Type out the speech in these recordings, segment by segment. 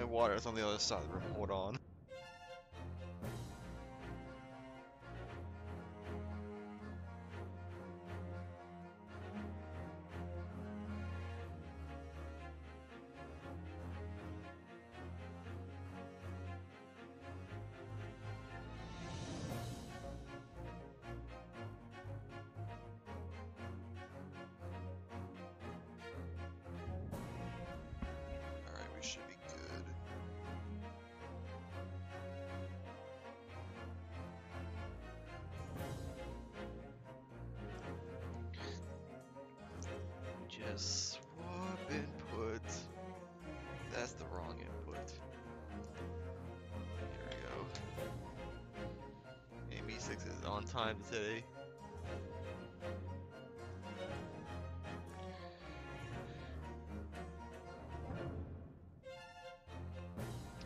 water is on the other side of the room. Hold on. Alright, we should be good. Just swap input. That's the wrong input. Here we go. AB6 is on time today.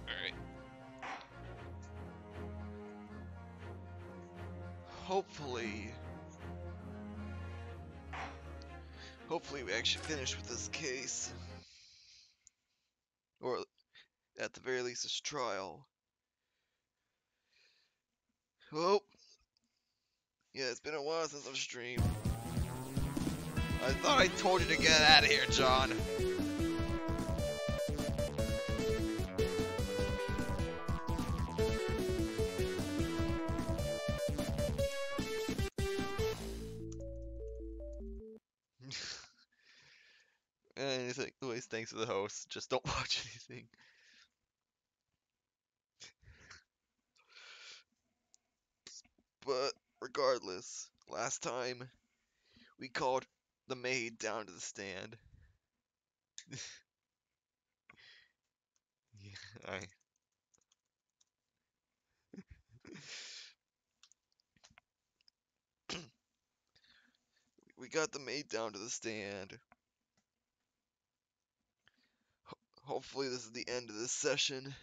Alright. Hopefully we actually finish with this case. Or at the very least this trial. Well, yeah, it's been a while since I've streamed. I thought I told you to get out of here, John. Anyways, thanks to the host. Just don't watch anything. But regardless, last time we called the maid down to the stand. Yeah, we got the maid down to the stand. Hopefully this is the end of this session.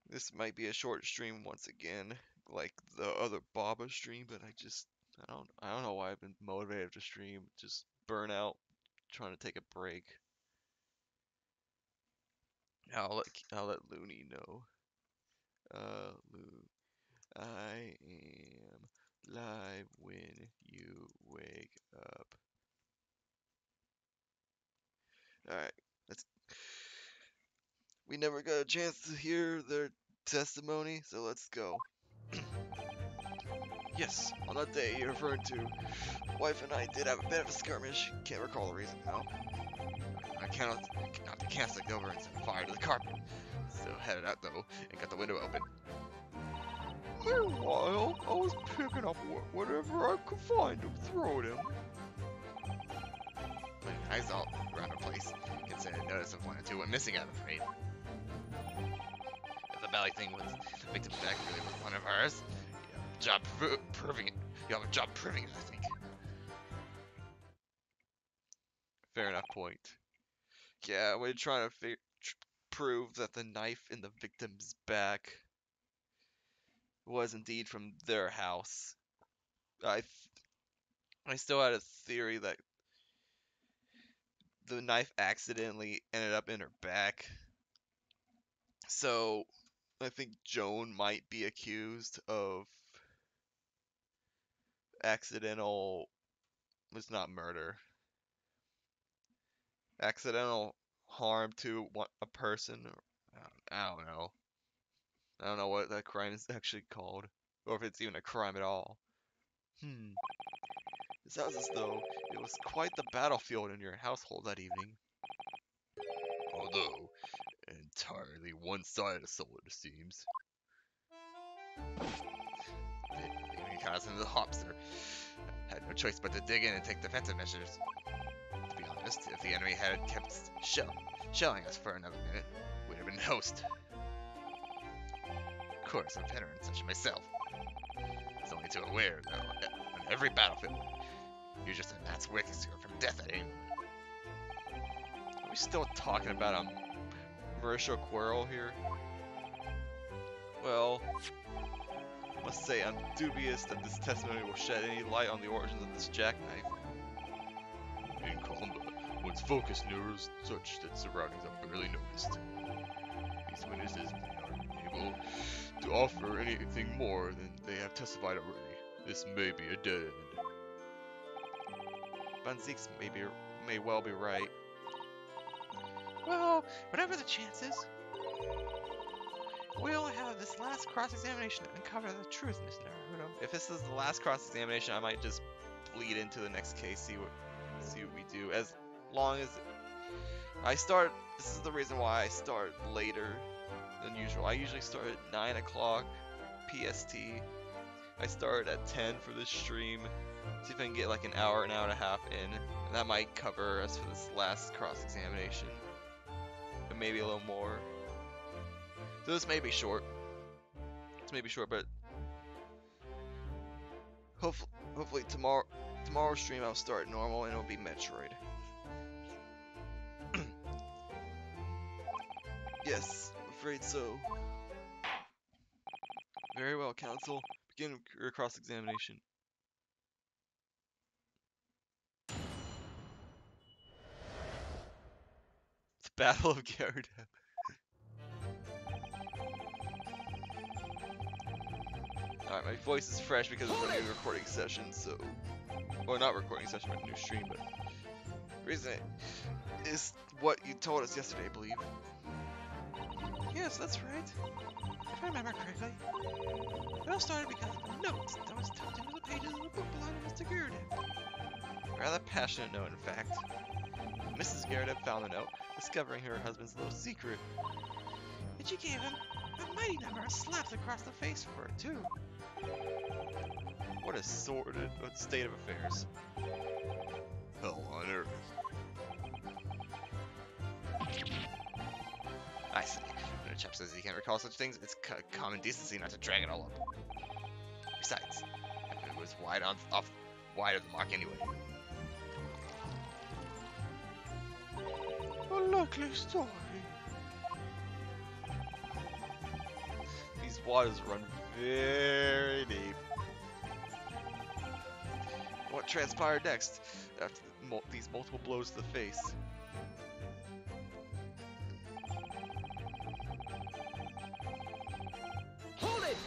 This might be a short stream once again, like the other Baba stream, but I don't know why I've been motivated to stream. Just burnout, trying to take a break. I'll let Looney know. Lou, I am live when you wake up. Alright, we never got a chance to hear their testimony, so let's go. Yes, on that day you're referring to, wife and I did have a bit of a skirmish. Can't recall the reason now. I cannot cast it over and set fire to the carpet. So headed out though and got the window open. Meanwhile, I was picking up whatever I could find to throw at him. Putting eyes all around the place, considered notice of 1 or 2 went missing, I'm afraid. If the belly thing was the victim's back really was one of ours, you have a job proving it. You have a job proving it, I think. Fair enough point. Yeah, we're trying to prove that the knife in the victim's back was indeed from their house. I still had a theory that the knife accidentally ended up in her back. So I think Joan might be accused of accidental, it's not murder, accidental harm to a person. I don't know. I don't know what that crime is actually called, or if it's even a crime at all. It sounds as though it was quite the battlefield in your household that evening. Although, entirely one-sided, so it seems. The enemy got us into the hops there. Had no choice but to dig in and take defensive measures. To be honest, if the enemy had kept shelling us for another minute, we'd have been toast. Of course, a veteran such as myself is only too aware that on every battlefield, you're just a gnat's whisker from death at any moment. Are we still talking about a Mauricio Quarrel here? Well, I must say I'm dubious that this testimony will shed any light on the origins of this jackknife. In Columba, One's focus narrows such that surroundings are barely noticed. These witnesses are able to offer anything more than they have testified already. This may be a dead end. Bunzeeks may well be right. Well, whatever the chances, we only have this last cross-examination to uncover the truth, Miss Naruto. If this is the last cross-examination, I might just bleed into the next case, see what we do. As long as this is the reason why I start later than usual. I usually start at 9 o'clock PST. I start at 10 for this stream. See if I can get like an hour and a half in. And that might cover us for this last cross-examination. But maybe a little more. So this may be short. But hopefully tomorrow's stream I'll start normal and it'll be Metroid. Yes, I'm afraid so. Very well, counsel. Begin your cross-examination. The Battle of Gyarados. Alright, my voice is fresh because it's a new recording session, so... Well, not recording session, but a new stream, but... The reason is what you told us yesterday, I believe. Yes, that's right. If I remember correctly, it all started because of a note that was tucked into the pages of the book belonging to Mr. Gyarados. A rather passionate note, in fact. Mrs. Gyarados found the note, discovering her husband's little secret. And she gave him a mighty number of slaps across the face for it, too. What a sordid state of affairs. Hell on earth. I see. When a chap says he can't recall such things, it's common decency not to drag it all up. Besides, it was wide of the mark anyway. A likely story. These waters run very deep. What transpired next after these multiple blows to the face? Hold it!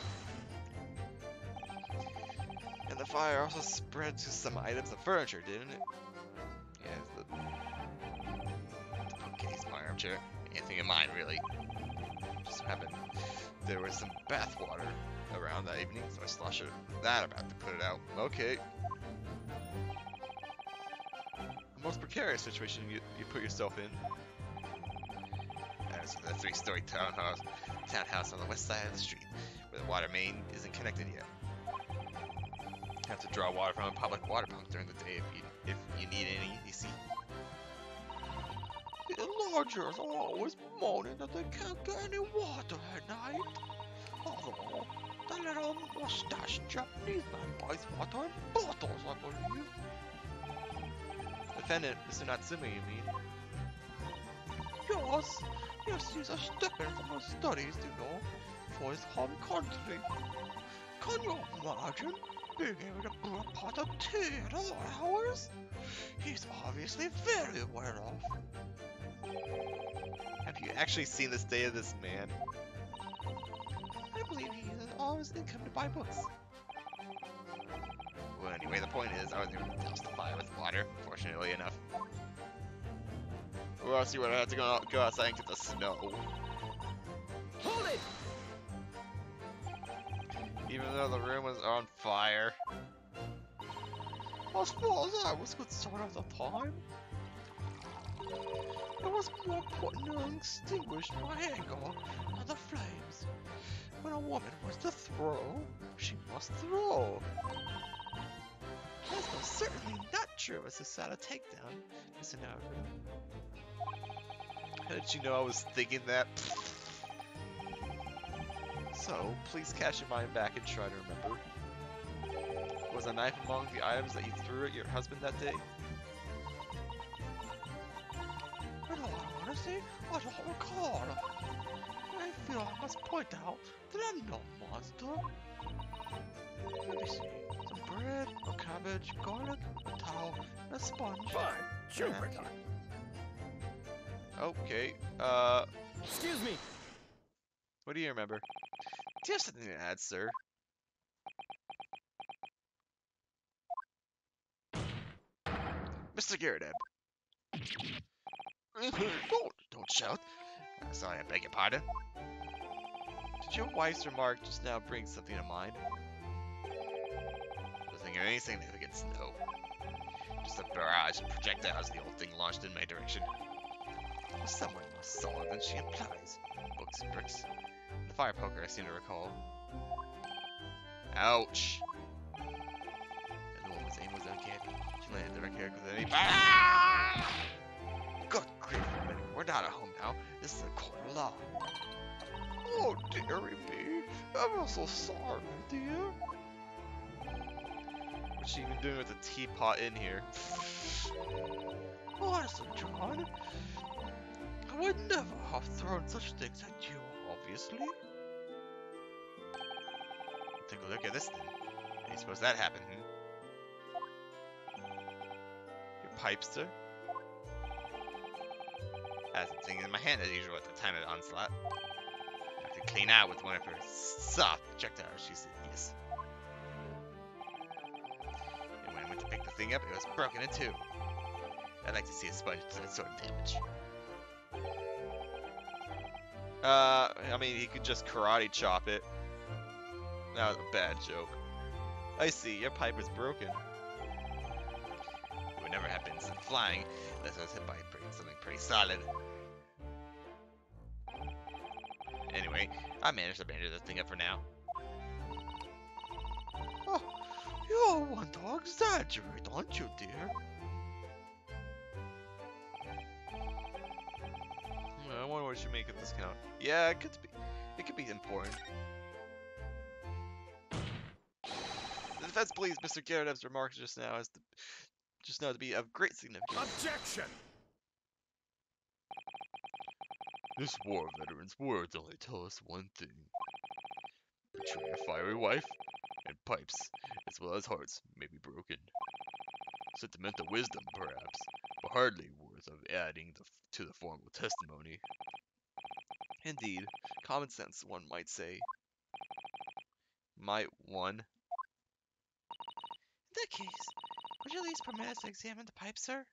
And the fire also spread to some items of furniture, didn't it? Yeah, the bookcase, my armchair, anything in mine really. Just so happened there was some bath water around that evening, so I sloshed that about to put it out. Okay. The most precarious situation you put yourself in. As for the 3-story townhouse on the west side of the street, where the water main isn't connected yet. Have to draw water from a public water pump during the day if you need any, you see. The lodgers are always moaning that they can't get any water at night. Although, the little mustache Japanese man buys water in bottles, I believe. Defendant, Mr. Natsume, you mean? Yes, he's a stepping from his studies, you know, for his home country. Can you imagine being able to brew a pot of tea at all hours? He's obviously very well off. Have you actually seen the state of this man? I believe he uses all his income to buy books. Well, anyway, the point is, I was able to douse the fire with water, fortunately enough. Or else you would have to go outside and get the snow. Hold it! Even though the room was on fire. As far as I was concerned at the time, it was more important to extinguish my anger on the flames. When a woman was to throw, she must throw. That's most certainly not true of a Susanoo takedown, Mr. Naruto. How did you know I was thinking that? So, please cast your mind back and try to remember. Was a knife among the items that you threw at your husband that day? In all honesty, I don't recall. I feel I must point out that I'm no monster. Let me see. Some bread, a cabbage, garlic, a towel, and a sponge. Fine, Jupiter. Okay. Excuse me. What do you remember? Do you have something to add, sir? Mr. Gyarados. Don't shout. Sorry, I beg your pardon. Did your wife's remark just now bring something to mind? Nothing of any significance, no. Just a barrage of projectiles the old thing launched in my direction. Someone more solid than she implies. Books and bricks. The fire poker, I seem to recall. Ouch! And the woman's aim was uncanny. She landed directly with any. Ah! Good grief, we're not at home now. This is a court of law. Oh, dearie me. I'm so sorry, dear. What's she even doing with the teapot in here? Listen, John. I would never have thrown such things at you, obviously. Take a look at this then. How you suppose that happened, Your pipester? I had something in my hand as usual at the time of the onslaught. I could clean out with one of her soft projectiles, she said yes. And when I went to pick the thing up, it was broken in two. I'd like to see a sponge do that sort of damage. I mean, he could just karate chop it. That was a bad joke. I see, your pipe is broken. It would never have been sent flying unless I was hit by something pretty solid. Anyway, I managed to bandage the thing up for now. Oh, you're one to exaggerate, aren't you, dear? I wonder what should make of this count. Yeah, it could be important. The defense believes Mr. Gyarados' remarks just now to be of great significance. Objection. This war veteran's words only tell us one thing. Betraying a fiery wife and pipes, as well as hearts, may be broken. Sentimental wisdom, perhaps, but hardly worth of adding to the formal testimony. Indeed, common sense, one might say. Might one? In that case, would you at least permit us to examine the pipe, sir?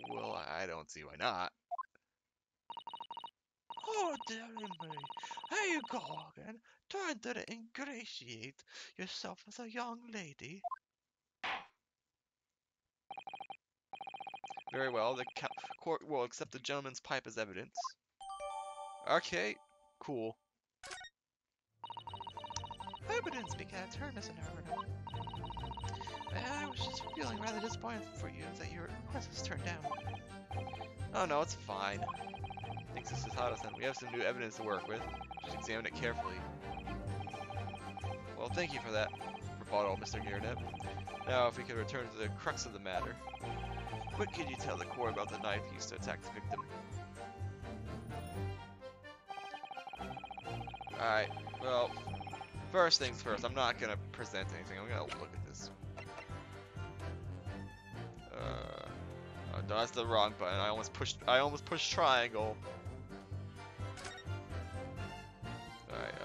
Well, I don't see why not. Oh, dearie me. Here you go again, trying to ingratiate yourself as a young lady. Very well, the court will accept the gentleman's pipe as evidence. Okay, cool. Evidence began to turn, Mr. Naruto. I was just feeling rather disappointed for you that your request was turned down. Oh no, it's fine. Thanks to Susato-san, we have some new evidence to work with. Just examine it carefully. Well, thank you for that rebuttal, Mr. Gyarados. Now, if we could return to the crux of the matter. What could you tell the court about the knife used to attack the victim? Alright, well, first things first, I'm not gonna present anything, I'm gonna look at this. No, that's the wrong button. I almost pushed triangle. Alright,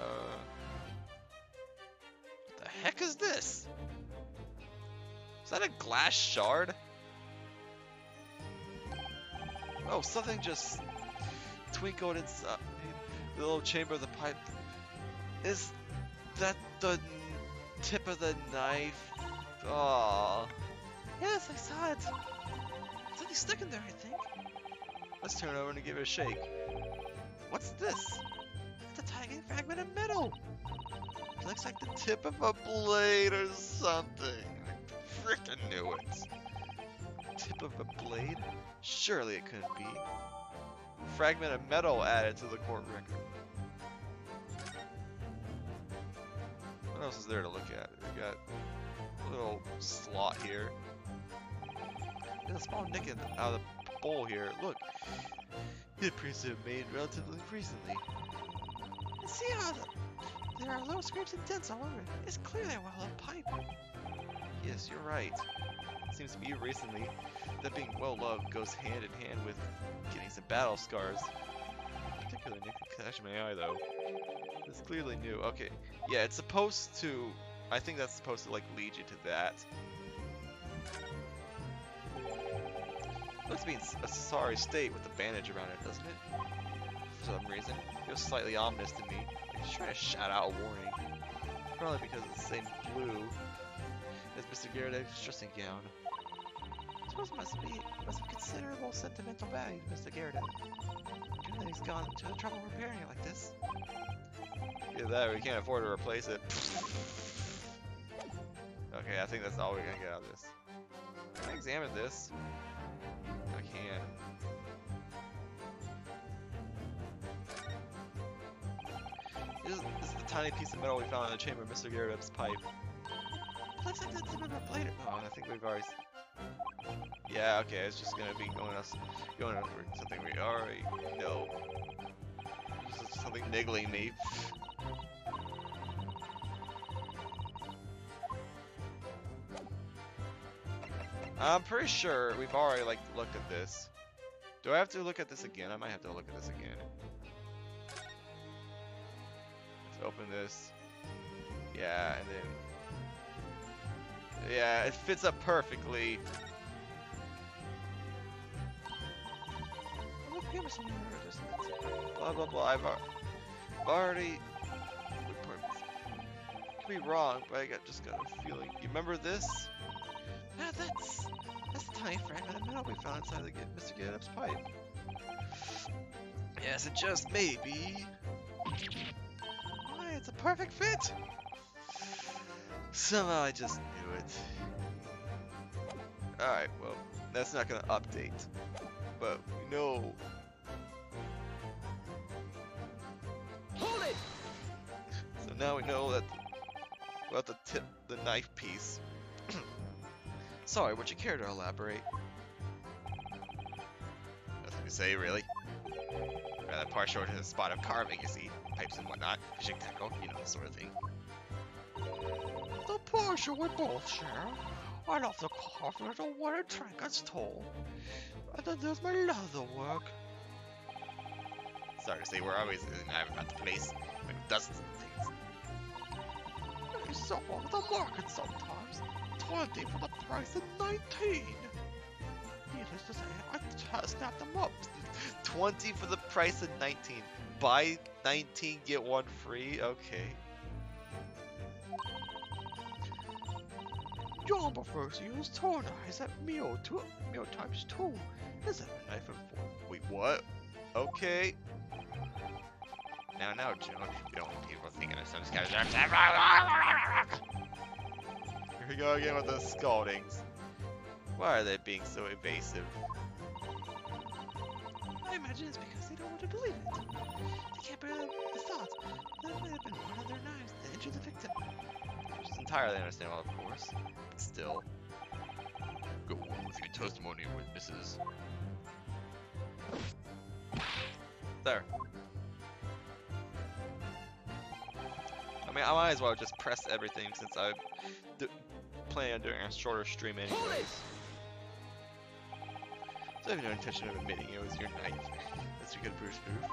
what the heck is this? Is that a glass shard? Oh, something just twinkled inside the little chamber of the pipe. Is that the tip of the knife? Aww. Yes, I saw it. Something stuck in there, I think. Let's turn it over and give it a shake. What's this? It's a tiny fragment of metal. It looks like the tip of a blade or something. I frickin' knew it. Tip of a blade? Surely it couldn't be. Fragment of metal added to the court record. What else is there to look at? We got a little slot here. There's a small nick out of the bowl here. Look, it appears to have made relatively recently. And see how there are little scrapes and dents all over it. It's clearly a well-loved pipe. Yes, you're right. It seems to me recently that being well loved goes hand in hand with getting some battle scars. Particularly catch my eye though. It's clearly new. Okay, yeah, it's supposed to. I think that's supposed to like lead you to that. Looks to be in a sorry state with the bandage around it, doesn't it? For some reason, it feels slightly ominous to me. Like he's trying to shout out a warning. Probably because it's the same blue as Mr. Gyarados' dressing gown. I suppose it must have considerable sentimental value to Mr. Gyarados. Given that he's gone to the trouble repairing it like this. Either that or we can't afford to replace it. Okay, I think that's all we're gonna get out of this. Can I examine this? I can. This is the tiny piece of metal we found in the chamber of Mr. Gyarados' pipe. Looks like that's another blade. Oh, I think we've already. Yeah, okay, it's just gonna be going over something we already know. This is something niggling me. I'm pretty sure we've already like looked at this. Do I have to look at this again? I might have to look at this again. Let's open this. Yeah, and then yeah, it fits up perfectly. Blah blah blah. I've already. Could be wrong, but I just got a feeling. You remember this? Yeah, that's the tiny fragment of metal we found inside the Mr. Gyarados' pipe. Yes, it just may be. Why, it's a perfect fit. Somehow I just knew it. Alright, well, that's not gonna update. But we know. Hold it! So now we know that about the knife piece. Sorry, would you care to elaborate? Nothing to say, really. That part short is a spot of carving, you see. Pipes and whatnot, fishing tackle, you know, the sort of thing. The portion we both share. I love the carving of the wooden trinkets too. And then there's my leather work. Sorry to say, we're always about the place when it does things. They sell on the market sometimes. 20 for the price of 19. Needless to say, I snapped them up. 20 for the price of 19. Buy 19, get one free? Okay. John prefers to use tool knives at meal times 2. Is that a knife and fork? Wait, what? Okay. Now, John, you don't want people thinking of some kind of. Here we go again with the scaldings. Why are they being so evasive? I imagine it's because they don't want to believe it. They can't bear the thoughts that it might have been one of their knives that injured the victim. Which is entirely understandable, of course. But still. Go on with your testimony, witnesses. There. I mean, I might as well just press everything since I plan on doing a shorter stream anyways. So I have no intention of admitting it was your knife. That's a good Bruce move.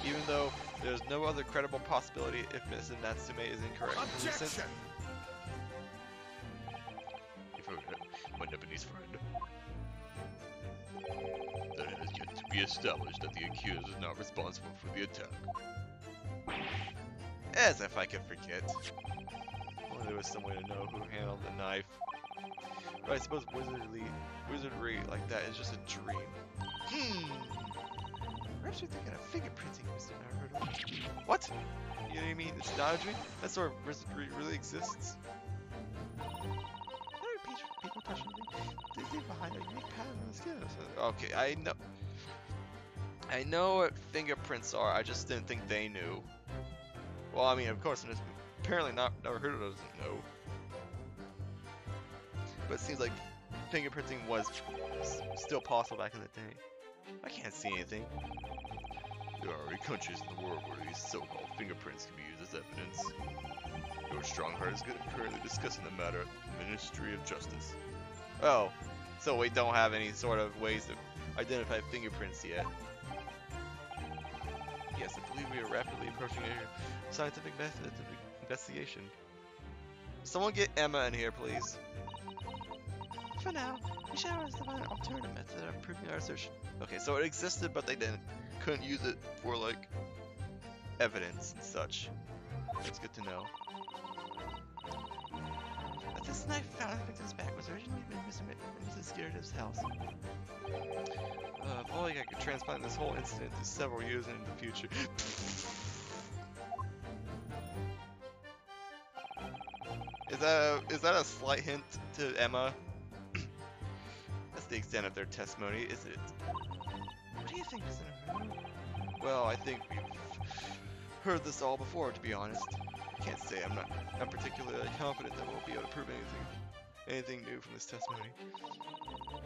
Even though there's no other credible possibility if Mrs. Natsume is incorrect. Objection! You've heard it, my Japanese friend. That it has yet to be established that the accused is not responsible for the attack. As if I could forget. Only there was some way to know who handled the knife. But I suppose wizardry like that is just a dream. Perhaps you're thinking of fingerprinting, Mr. Naruto. What? You know what I mean? It's not a dream? That sort of wizardry really exists. People touching they leave behind a unique pattern on the skin. Okay, I know what fingerprints are, I just didn't think they knew. Well, I mean, of course, apparently Naruto doesn't know. But it seems like fingerprinting was still possible back in the day. I can't see anything. There are already countries in the world where these so-called fingerprints can be used as evidence. Lord Strongheart is currently discussing the matter at the Ministry of Justice. Oh, so we don't have any sort of ways to identify fingerprints yet. Yes, I believe we are rapidly approaching a scientific method of investigation. Someone get Emma in here, please. For now, we shall find an alternative method of proving our assertion. Okay, so it existed, but they couldn't use it for like evidence and such. That's good to know. But this knife found in the victim's back was originally in Mrs. Garrett's house. If only I could transplant this whole incident to several years into the future. Is that a slight hint to Emma? That's the extent of their testimony, is it? What do you think, Mr. Monroe? Well, I think we've heard this all before, to be honest. I can't say I'm particularly confident that we'll be able to prove anything new from this testimony.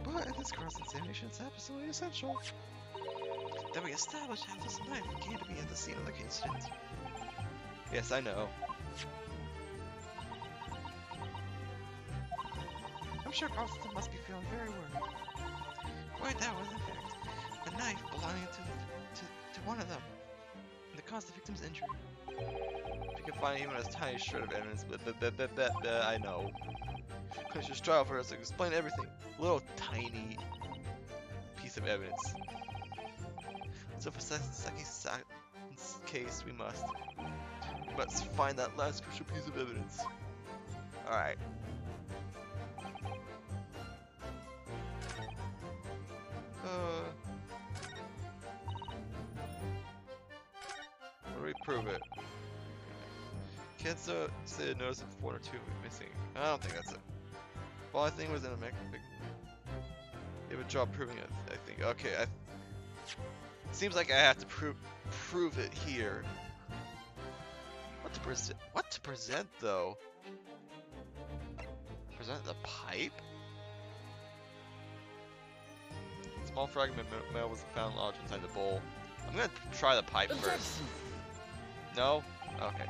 But in this cross-examination, it's absolutely essential that we establish how this knife came to be at the scene of the incident. Yes, I know. I'm sure Carlton must be feeling very worried. Worried that was, in fact, the knife belonging to one of them, and that caused the victim's injury. If you can find even a tiny shred of evidence, I know. Commissioner's trial for us to explain everything. Little tiny piece of evidence. So for Saki's case, we must find that last crucial piece of evidence. Alright. Where do we prove it? Kids say a notice of 1 or 2 missing. I don't think that's it. Well, I think it was in a big. You have a job proving it, I think. Okay, seems like I have to prove it here. What to present though? Present the pipe? Small fragment of metal was found lodged inside the bowl. I'm gonna try the pipe first. No? Okay.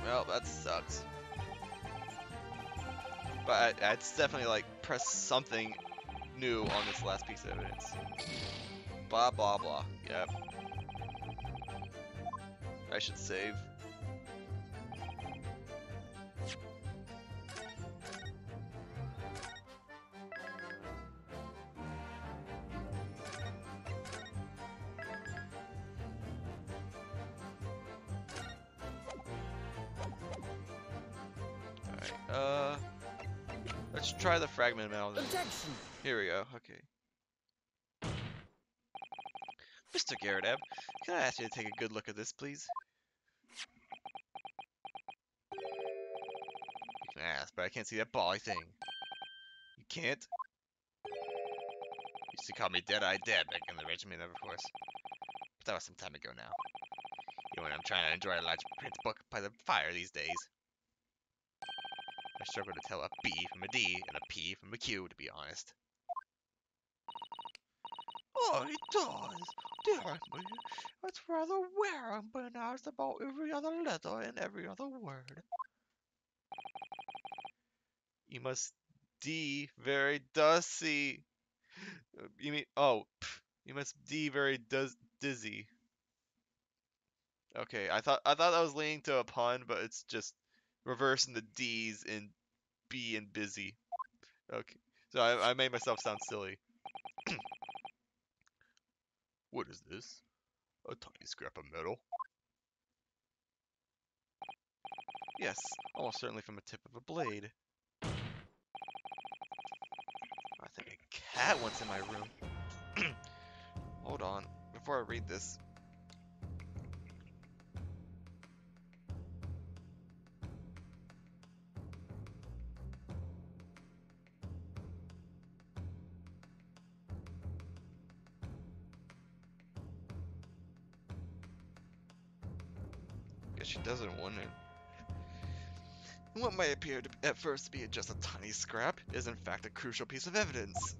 Well, that sucks. But it's definitely like press something new on this last piece of evidence. Blah blah blah. Yep. I should save. Alright, let's try the fragment metal. Objection! Here we go, okay. Mr. Garrett, can I ask you to take a good look at this, please? You can ask, but I can't see that bally thing. You can't? Used to call me Dead-Eye Dad back in the regiment, of course. But that was some time ago now. You know, when I'm trying to enjoy a large print book by the fire these days. I struggle to tell a B from a D and a P from a Q, to be honest. Oh, it does. Dear me, it's rather wearing, but now it's about every other letter and every other word. You must D very dizzy. You mean, oh, you must D very dizzy. Okay, I thought that was leaning to a pun, but it's just reversing the D's in B and busy. Okay, so I made myself sound silly. What is this? A tiny scrap of metal? Yes, almost certainly from the tip of a blade. I think a cat wants in my room. Hold on, before I read this. Guess she doesn't want it. What might appear to, at first to be just a tiny scrap is in fact a crucial piece of evidence.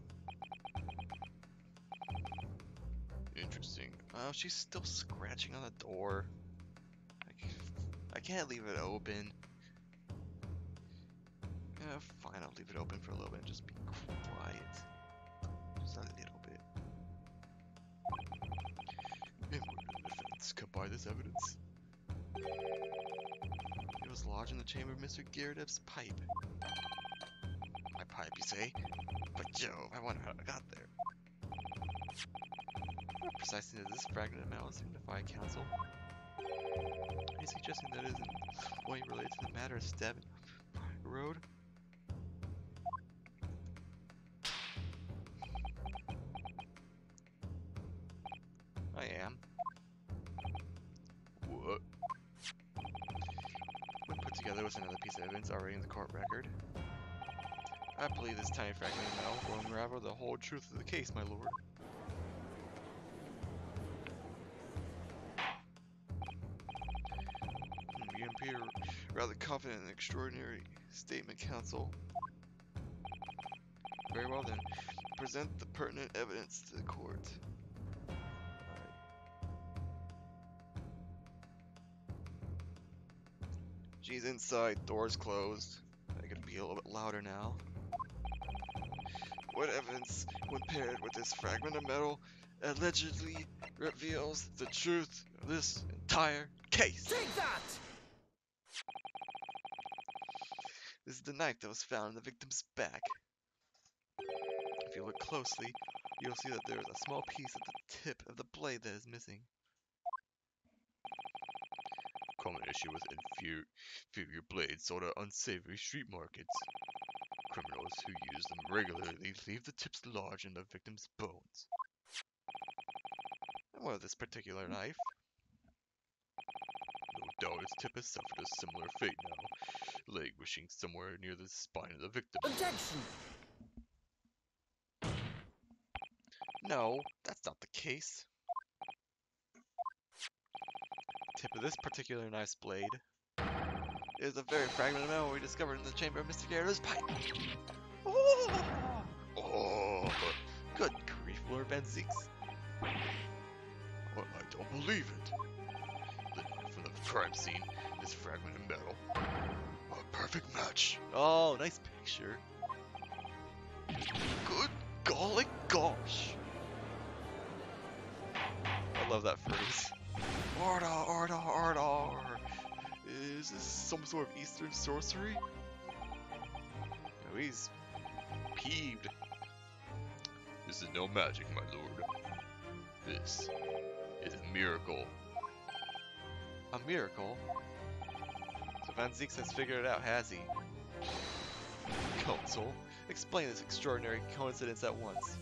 Interesting. Oh, she's still scratching on the door. I can't leave it open. Yeah, fine, I'll leave it open for a little bit and just be quiet. Just a little bit. And when the defense come by this evidence, it was lodged in the chamber of Mr. Gyarados' pipe. My pipe, you say? But Jove, I wonder how it got there. What precisely does this fragment of metal signify, Counsel? Are you suggesting that it is in way related to the matter of stabbing road? I am. What? When put together with another piece of evidence already in the court record, I believe this tiny fragment of metal will unravel the whole truth of the case, my lord. You appear rather confident in an extraordinary statement, Counsel. Very well then, present the pertinent evidence to the court. She's inside, doors closed. I can be a little bit louder now. What evidence, when paired with this fragment of metal, allegedly reveals the truth of this entire case? Take that! This is the knife that was found in the victim's back. If you look closely, you'll see that there is a small piece at the tip of the blade that is missing. Common issue with inferior blades sold at unsavory street markets. Criminals who use them regularly leave the tips lodged in the victim's bones. And what of this particular knife? No doubt its tip has suffered a similar fate now, languishing somewhere near the spine of the victim. Objection! No, that's not the case. The tip of this particular knife's blade is the very fragment of metal we discovered in the chamber of Mr. Gyarados' pipe. Oh! Oh! Good grief, Lord Van Zieks. Well, I don't believe it. The knife from the crime scene, this fragment of metal. A perfect match. Oh, nice picture. Good golly gosh. I love that phrase. Order, order, order. Is this some sort of Eastern sorcery? No, he's peeved. This is no magic, my lord. This is a miracle. A miracle? So Van Zieks has figured it out, has he? Counsel, explain this extraordinary coincidence at once.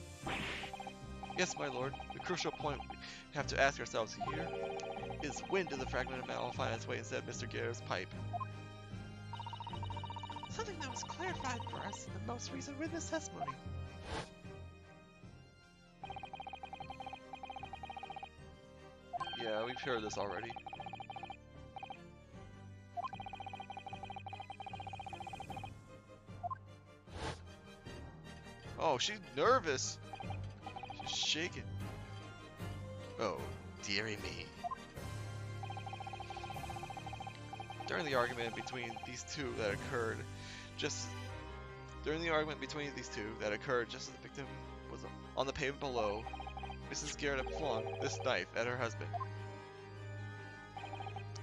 Yes, my lord. The crucial point we have to ask ourselves here is when did the fragment of metal find its way inside Mr. Gyarados' pipe? Something that was clarified for us in the most recent witness testimony. Yeah, we've heard this already. Oh, she's nervous. She's shaking. Oh, dearie me. During the argument between these two that occurred just as the victim was on the pavement below, Mrs. Gyarados flung this knife at her husband.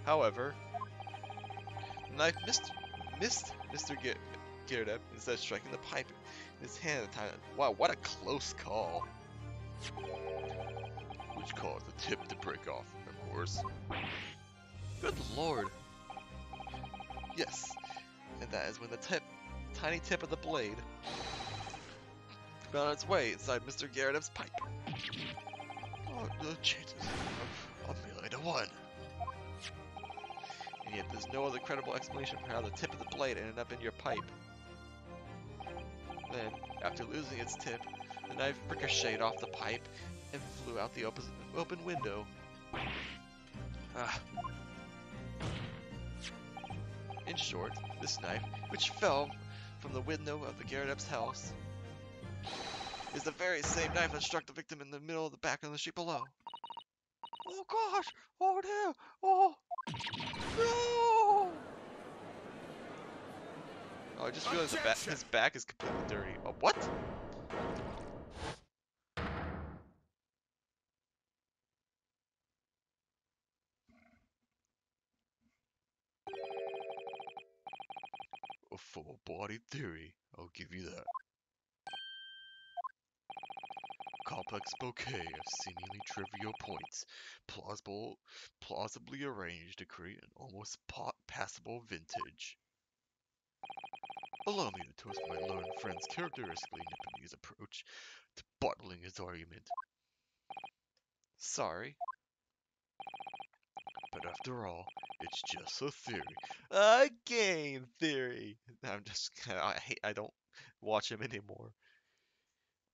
However, the knife missed Mr. Gyarados instead of striking the pipe in his hand at the time. Wow, what a close call. Which caused the tip to break off, of course. Good lord. Yes, and that is when the tiny tip of the blade found its way inside Mr. Gyarados' pipe. Oh, the chances are a 1,000,000 to 1. And yet there's no other credible explanation for how the tip of the blade ended up in your pipe. Then, after losing its tip, the knife ricocheted off the pipe and flew out the open window. Ah. In short, this knife, which fell from the window of the Gyarados' house, is the very same knife that struck the victim in the middle of the back of the street below. Oh gosh! Oh dear! Oh! No! Oh, I just realized his back is completely dirty. Oh, what? A full-bodied theory, I'll give you that. Complex bouquet of seemingly trivial points, plausibly arranged to create an almost passable vintage. Allow me to toast my learned friend's characteristically Nipponese approach to bottling his argument. Sorry. But after all, it's just a theory. A game theory! I'm just I don't watch him anymore.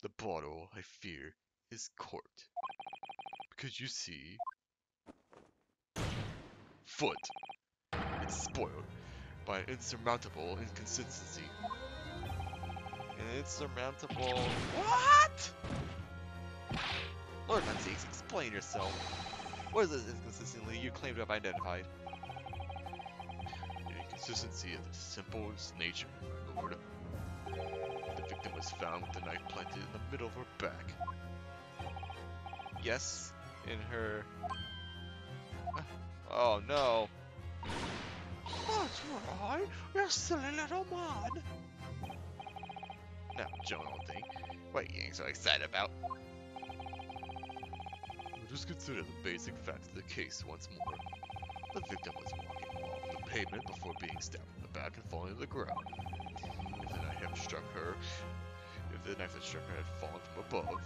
The bottle, I fear, is corked. Because you see... Foot! It's spoiled by an insurmountable inconsistency. An insurmountable... What?! Lord Menzies, explain yourself. What is this inconsistency you claim to have identified? An inconsistency of the simplest nature, my lord. The victim was found with the knife planted in the middle of her back. Yes, in her... Oh no. That's right, you silly little man. Now, Joan, old thing, what are you getting so excited about? We'll just consider the basic facts of the case once more. The victim was walking along the pavement before being stabbed in the back and falling to the ground. If the knife that struck her had fallen from above,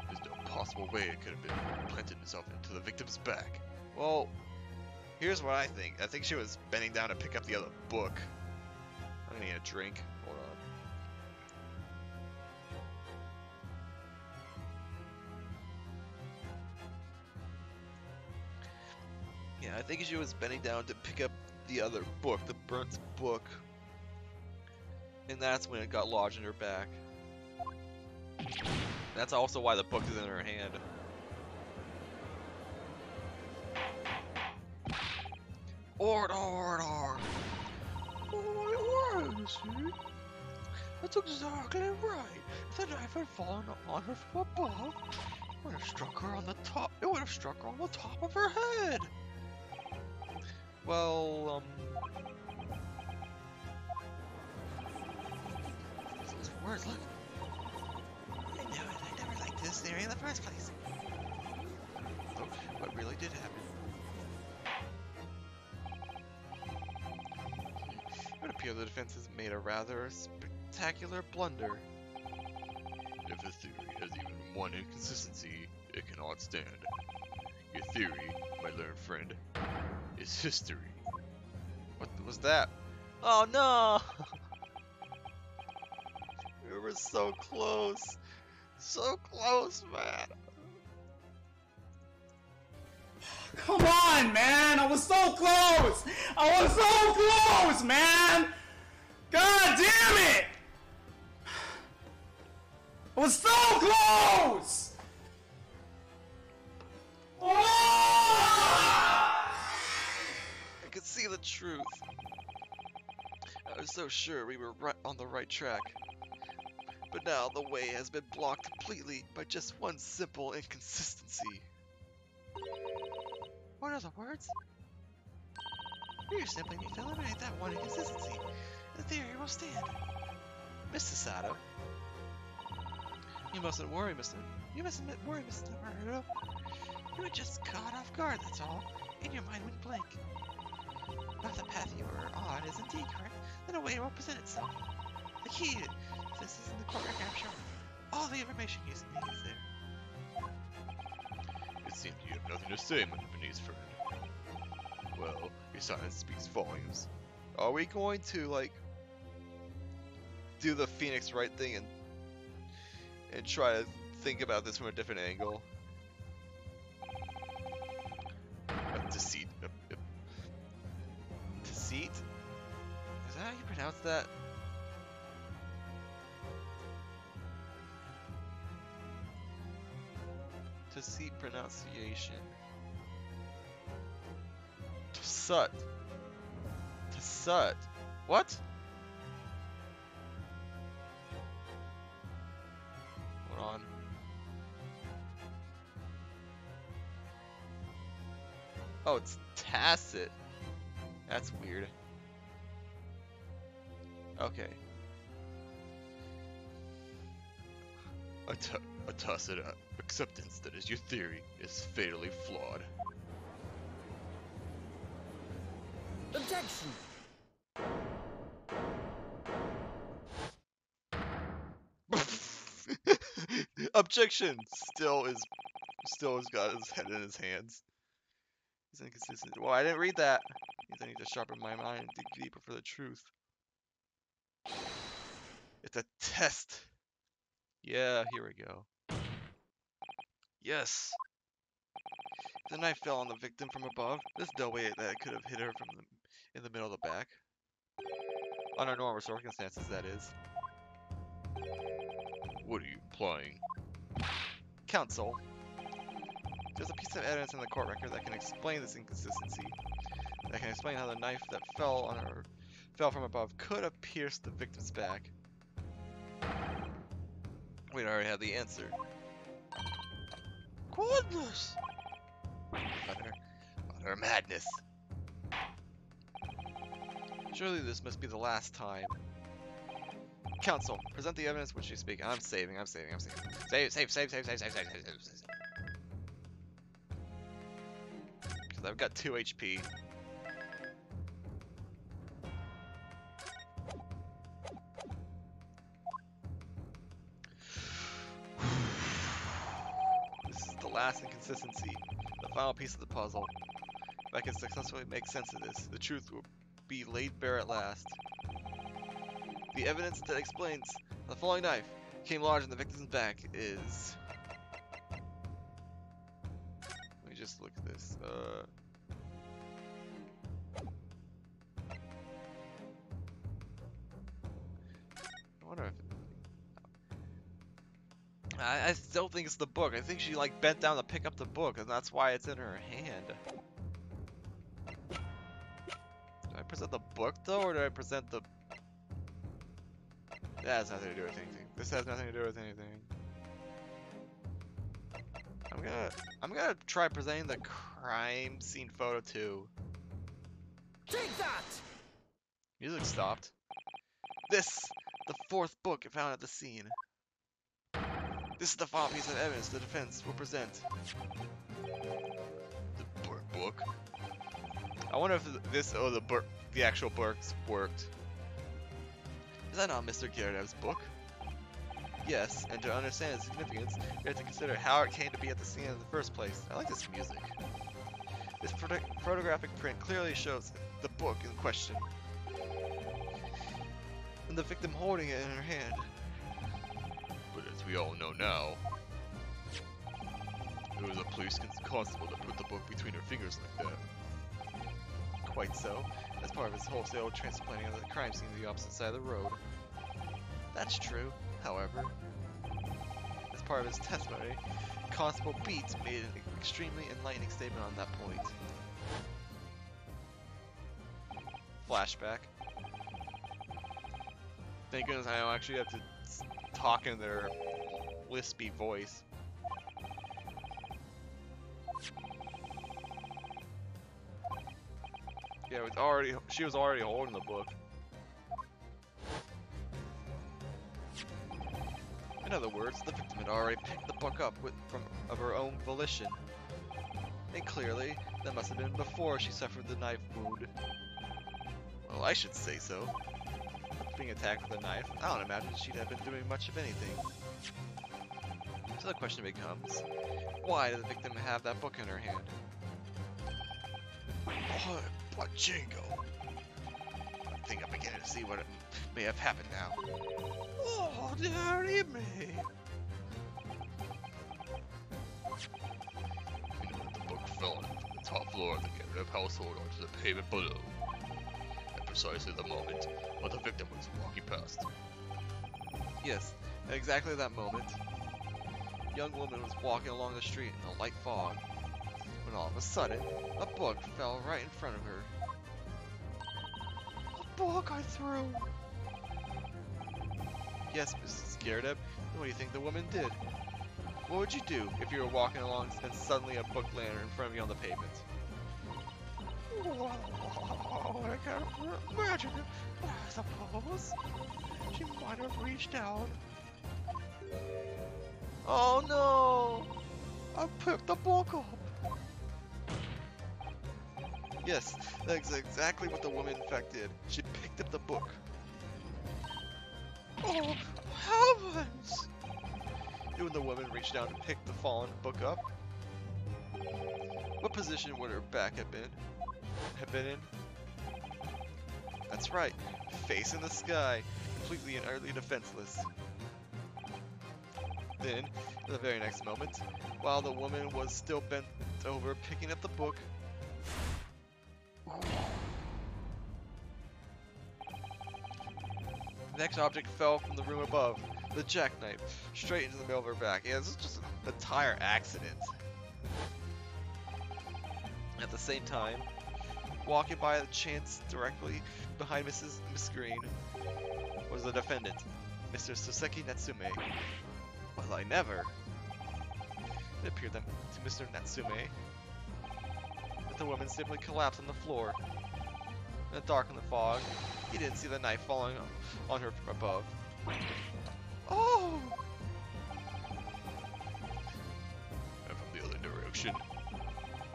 there's no possible way it could have been planted itself into the victim's back. Well, here's what I think. I think she was bending down to pick up the other book. I'm gonna need a drink. Hold on. Yeah, I think she was bending down to pick up the other book, the burnt book. And that's when it got lodged in her back. That's also why the book is in her hand. Order, order! Oh, my word, see? That's exactly right. If the knife had fallen on her from above, it would have struck her on the top. It would have struck her on the top of her head. Well, Those words, look. I knew it. I never liked this theory in the first place. oh, what really did happen? It would appear the defense has made a rather spectacular blunder. If a theory has even one inconsistency, it cannot stand. Your theory, my learned friend, is history. What was that? Oh no! We were so close! So close, man! Come on, man! I was so close! I was so close, man! God damn it! I was so close! I could see the truth. I was so sure we were right on the right track. But now the way has been blocked completely by just one simple inconsistency. What are the words? You simply need to eliminate that one inconsistency. The theory will stand. Mr. Sato. You mustn't worry, Mr. Naruto. You were just caught off guard, that's all. And your mind went blank. If the path you were on is indeed correct, then a way will present itself. The key to this is in the court record shown. All the information you need is there. It seems you have nothing to say, my Japanese friend. Well, your silence speaks volumes. Are we going to, like, do the Phoenix Wright thing and try to think about this from a different angle? Deceit. Deceit? Is that how you pronounce that? Deceit pronunciation. Tut. Sut. What? Hold on. Oh, it's Tacit. That's weird. Okay. A tacit acceptance that is your theory is fatally flawed. Objection! Objection! Still has got his head in his hands. He's inconsistent. Well, I didn't read that. Means I need to sharpen my mind and dig deeper for the truth. It's a test. Yeah, here we go. Yes. The knife fell on the victim from above. There's no way that it could have hit her from in the middle of the back. Under normal circumstances, that is. What are you implying? Counsel. There's a piece of evidence in the court record that can explain this inconsistency. That can explain how the knife that fell from above could have pierced the victim's back. We'd already had the answer. Goodness! Utter madness. Surely this must be the last time. Counsel, present the evidence which you speak. I'm saving. Save. Because I've got 2 HP. This is the last inconsistency. The final piece of the puzzle. If I can successfully make sense of this, the truth will be laid bare at last. The evidence that explains the falling knife came large in the victim's back is... Let me just look at this. I wonder if... I still think it's the book. I think she like bent down to pick up the book, and that's why it's in her hand. Do I present the book though, or do I present the... That has nothing to do with anything. This has nothing to do with anything. I'm gonna try presenting the crime scene photo too. Take that! Music stopped. This, the 4th book found at the scene. This is the final piece of evidence the defense will present. The book? I wonder if this or the actual books worked. Is that not Mr. Gerdev's book? Yes, and to understand its significance, we have to consider how it came to be at the scene in the first place. I like this music. This photographic print clearly shows the book in question, and the victim holding it in her hand. But as we all know now, it was a police constable that put the book between her fingers like that. Quite so, as part of his wholesale transplanting of the crime scene to the opposite side of the road. That's true, however. As part of his testimony, Constable Beats made an extremely enlightening statement on that point. Flashback. Thank goodness I don't actually have to talk in their lispy voice. Yeah, she was already holding the book. In other words, the victim had already picked the book up of her own volition. And clearly, that must have been before she suffered the knife wound. Well, I should say so. Being attacked with a knife, I don't imagine she'd have been doing much of anything. So the question becomes, why did the victim have that book in her hand? Oh, Pachinko! I think I'm beginning to see what may have happened now. Oh, dearie me! You know that the book fell from the top floor of the Geradev household onto the pavement below. At precisely the moment when the victim was walking past. Yes, at exactly that moment, a young woman was walking along the street in a light fog, when all of a sudden, a book fell right in front of her. book I threw. Yes, Mrs. Scaredeb. What do you think the woman did? What would you do if you were walking along and suddenly a book landed in front of you on the pavement? Well, I can't imagine it, but I suppose she might have reached out Oh no! and picked the book up. Yes, that's exactly what the woman in fact did. She picked up the book. Oh, heavens! You and the woman reached down and picked the fallen book up. What position would her back have been in? That's right, facing the sky, completely and utterly defenseless. Then, in the very next moment, while the woman was still bent over picking up the book, the next object fell from the room above, the jackknife, straight into the middle of her back. Yeah, this is just a tire accident. At the same time, walking by the chance directly behind Miss Green was the defendant, Mr. Soseki Natsume. Well, I never. It appeared that to Mr. Natsume that the woman simply collapsed on the floor. In the dark and the fog, he didn't see the knife falling on her from above. Oh! And from the other direction,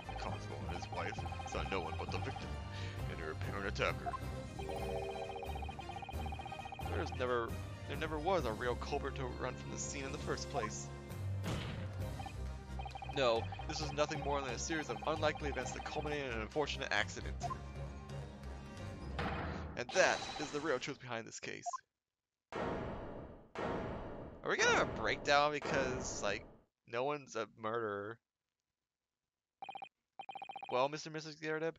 the constable and his wife saw no one but the victim and her apparent attacker. There never was a real culprit to run from the scene in the first place. No, this was nothing more than a series of unlikely events that culminated in an unfortunate accident. And that is the real truth behind this case. Are we gonna have a breakdown because, like, no one's a murderer? Well, Mr. and Mrs. Garrett?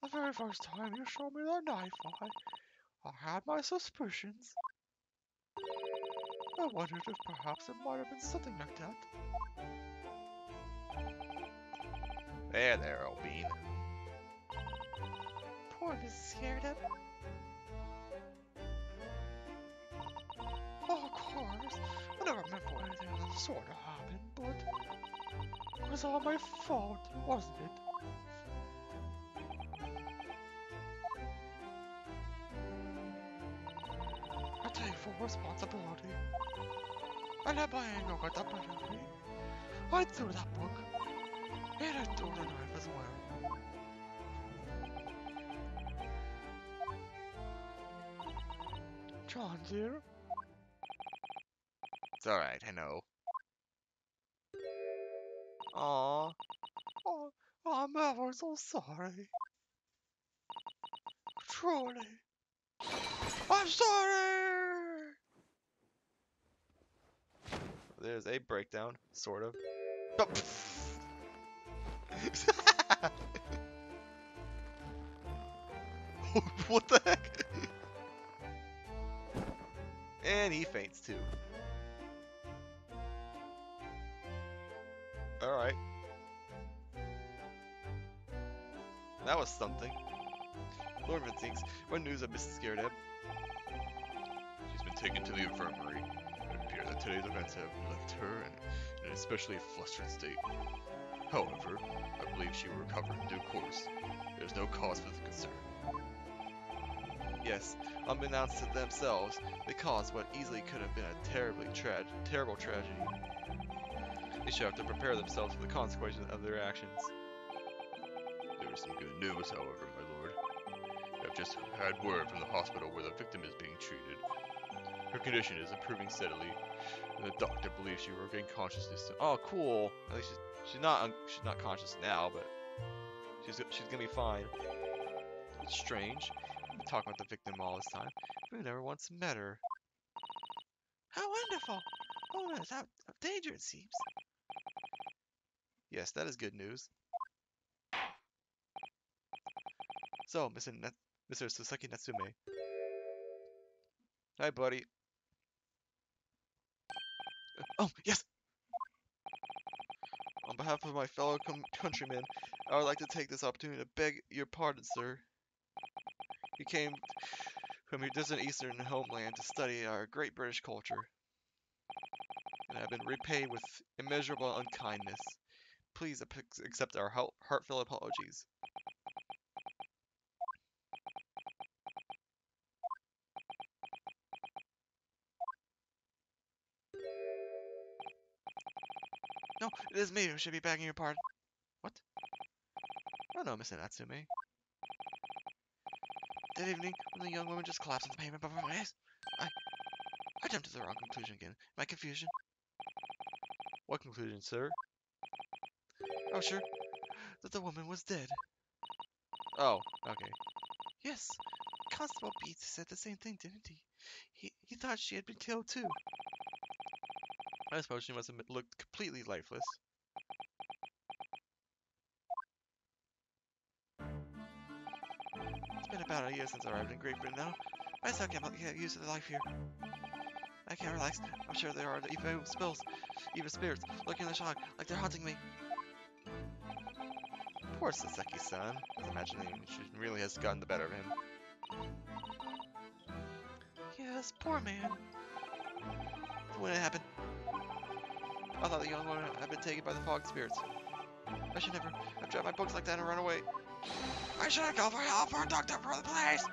The very first time you showed me that knife, I had my suspicions. I wondered if perhaps it might have been something like that. There, old bean. Poor Mrs. Scaredeb. Oh, of course, I never meant for anything of the sort to happen, but it was all my fault, wasn't it? I take full responsibility. I let my anger get the better of me. I threw that book, and I threw the knife as well. John, dear? It's alright, I know. Aww. Oh, I'm ever so sorry. Truly. I'm sorry! There's a breakdown, sort of. Oh, what the heck? And he faints too. Alright. That was something. Lord Vincinx, what news of Mrs. Scaredeb? She's been taken to the infirmary. It appears that today's events have left her in an especially flustered state. However, I believe she will recover in due course. There's no cause for concern. Yes, unbeknownst to themselves, they caused what easily could have been a terrible tragedy. They should have to prepare themselves for the consequences of their actions. There is some good news, however, my lord. I've just had word from the hospital where the victim is being treated. Her condition is improving steadily, and the doctor believes she will regain consciousness. Oh, cool! At least she's not conscious now, but she's gonna be fine. It's strange. We've been talking about the victim all this time, but we never once met her. How wonderful! Oh, it's out of danger, it seems. Yes, that is good news. So, Mr. Soseki Natsume. Hi, buddy. Oh, yes! On behalf of my fellow countrymen, I would like to take this opportunity to beg your pardon, sir. You came from your distant eastern homeland to study our great British culture, and have been repaid with immeasurable unkindness. Please accept our heartfelt apologies. No, it is me who should be begging your pardon. What? Oh no, Miss Natsume. That evening, when the young woman just collapsed on the pavement before my eyes, I jumped to the wrong conclusion again. My confusion. What conclusion, sir? Oh, sure. That the woman was dead. Oh, okay. Yes, Constable Beats said the same thing, didn't he? He thought she had been killed too. I suppose she must have looked completely lifeless. It's been about a year since I arrived in Great Britain now. I still can't get used to the life here. I can't relax. I'm sure there are evil spirits lurking in the shock, like they're haunting me. Poor Saseki-san. I imagine she really has gotten the better of him. Yes, poor man. When it happened, I thought the young woman had been taken by the fog spirits. I should never have dropped my books like that and run away. I should have called for help or a doctor for the place!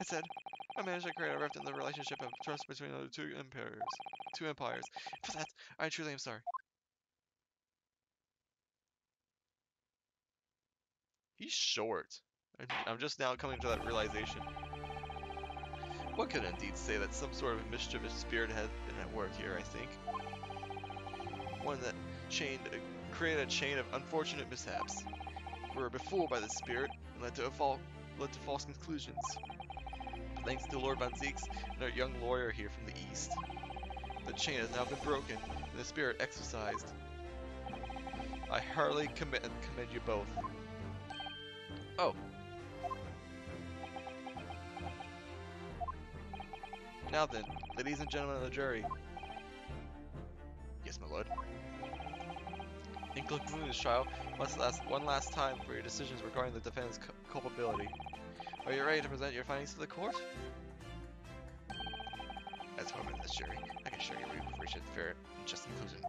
Instead, I managed to create a rift in the relationship of trust between the two empires. For that, I truly am sorry. He's short. I'm just now coming to that realization. One could indeed say that some sort of mischievous spirit had been at work here, I think. One that created a chain of unfortunate mishaps. We were befooled by this spirit and led to false conclusions. But thanks to Lord Von Zieks and our young lawyer here from the east, the chain has now been broken and the spirit exorcised. I heartily commend you both. Oh. Now then, ladies and gentlemen of the jury. Yes, my lord. In concluding this trial, must ask one last time for your decisions regarding the defendant's culpability. Are you ready to present your findings to the court? As a member of this jury, I can assure you we reached a fair and just conclusion.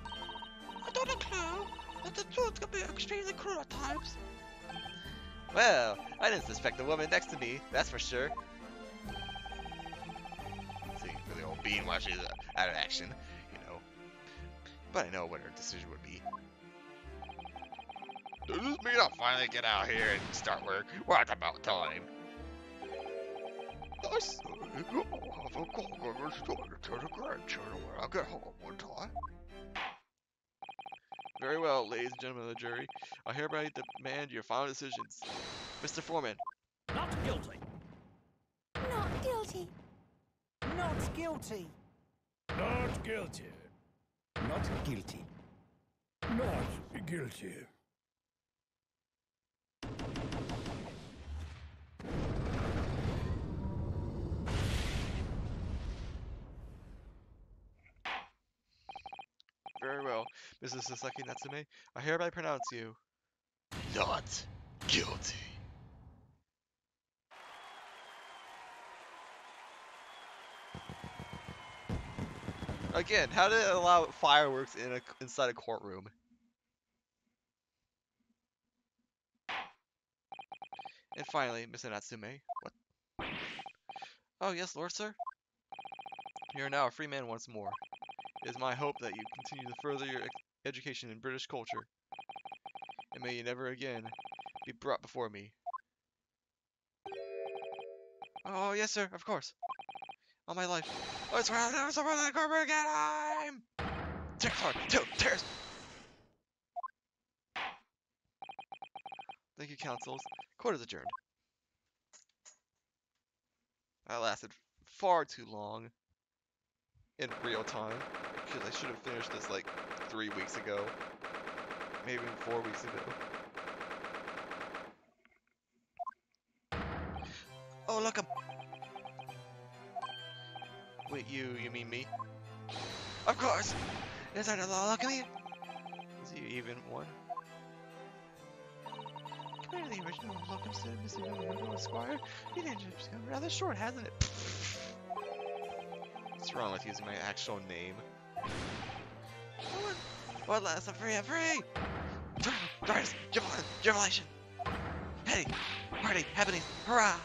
I don't know, clue that the truth can be extremely cruel at times. Well, I didn't suspect the woman next to me, that's for sure. See, for the old bean while she's out of action, you know. But I know what her decision would be. Does this mean I'll finally get out here and start work? What about time? I say I'll have a Gulliver's story to the grandchildren when I get home one time. Very well, ladies and gentlemen of the jury. I hereby demand your final decisions. Mr. Foreman. Not guilty. Not guilty. Not guilty. Not guilty. Not guilty. Not guilty. Very well, Mrs. Saseki Natsume. I hereby pronounce you Not guilty. Again, how did it allow fireworks inside a courtroom? And finally, Mr. Natsume. What? Oh, yes, Lord, sir? You are now a free man once more. It is my hope that you continue to further your education in British culture. And may you never again be brought before me. Oh, yes, sir, of course. All my life. Oh, it's right now, someone in the courtroom again! Tears! Thank you, counsels. Court is adjourned. That lasted far too long. In real time. Because I should have finished this like 3 weeks ago. Maybe even 4 weeks ago. Oh, look, Wait, you mean me? Of course! Is that a law? Look at me! Is he even one? Compared to the original look of Mr. Noodle Esquire, the name has become rather short, hasn't it? What's wrong with using my actual name? What last? I'm free! I'm free! Darkness! Jubilation! Hey! Party! Happenings! Hurrah!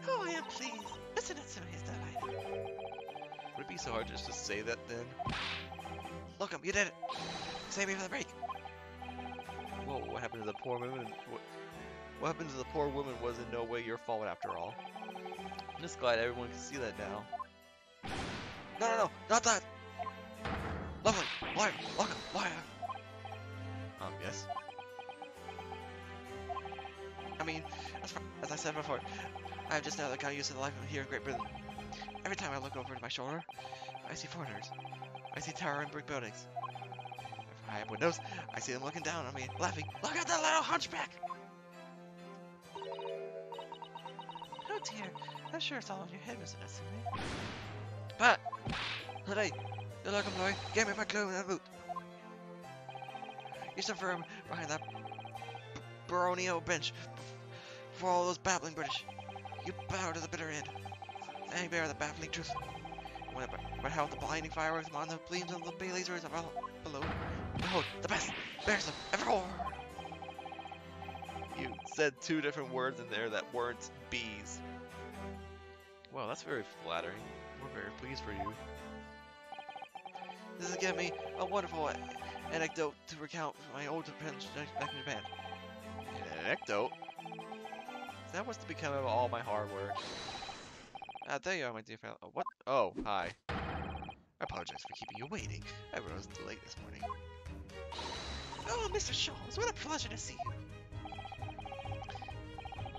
Oh, I am pleased. Mr. Natsume is delighted. Would it be so hard just to say that then? Look, you did it! Save me from the break! Whoa, what happened to the poor woman? What happened to the poor woman was in no way your fault after all. I'm just glad everyone can see that now. No, not that! Lovely! Liar! Liar! Yes. I mean, as I said before, I have just now got used to the life here in Great Britain. Every time I look over my shoulder, I see foreigners. I see towering brick buildings. If I have windows, I see them looking down on me, laughing. Look at that little hunchback! Oh dear, I'm sure it's all in your head, Mr. Natsume. But, today, you're looking boy, give me my clue and a boot. You stood firm behind that baronial bench for all those babbling British. You bow to the bitter end. Standing there the baffling truth. When it beheld the blinding fireworks among the gleams of the bay lasers above, below. Behold, the best bears of evermore. You said two different words in there that weren't bees. Well, that's very flattering. We're very pleased for you. This has given me a wonderful anecdote to recount from my old friends back in Japan. An anecdote? Is that what's to become of all my hard work? There you are, my dear fellow. What? Oh, hi. I apologize for keeping you waiting. I rose late this morning. Oh, Mr. Sholmes, what a pleasure to see you.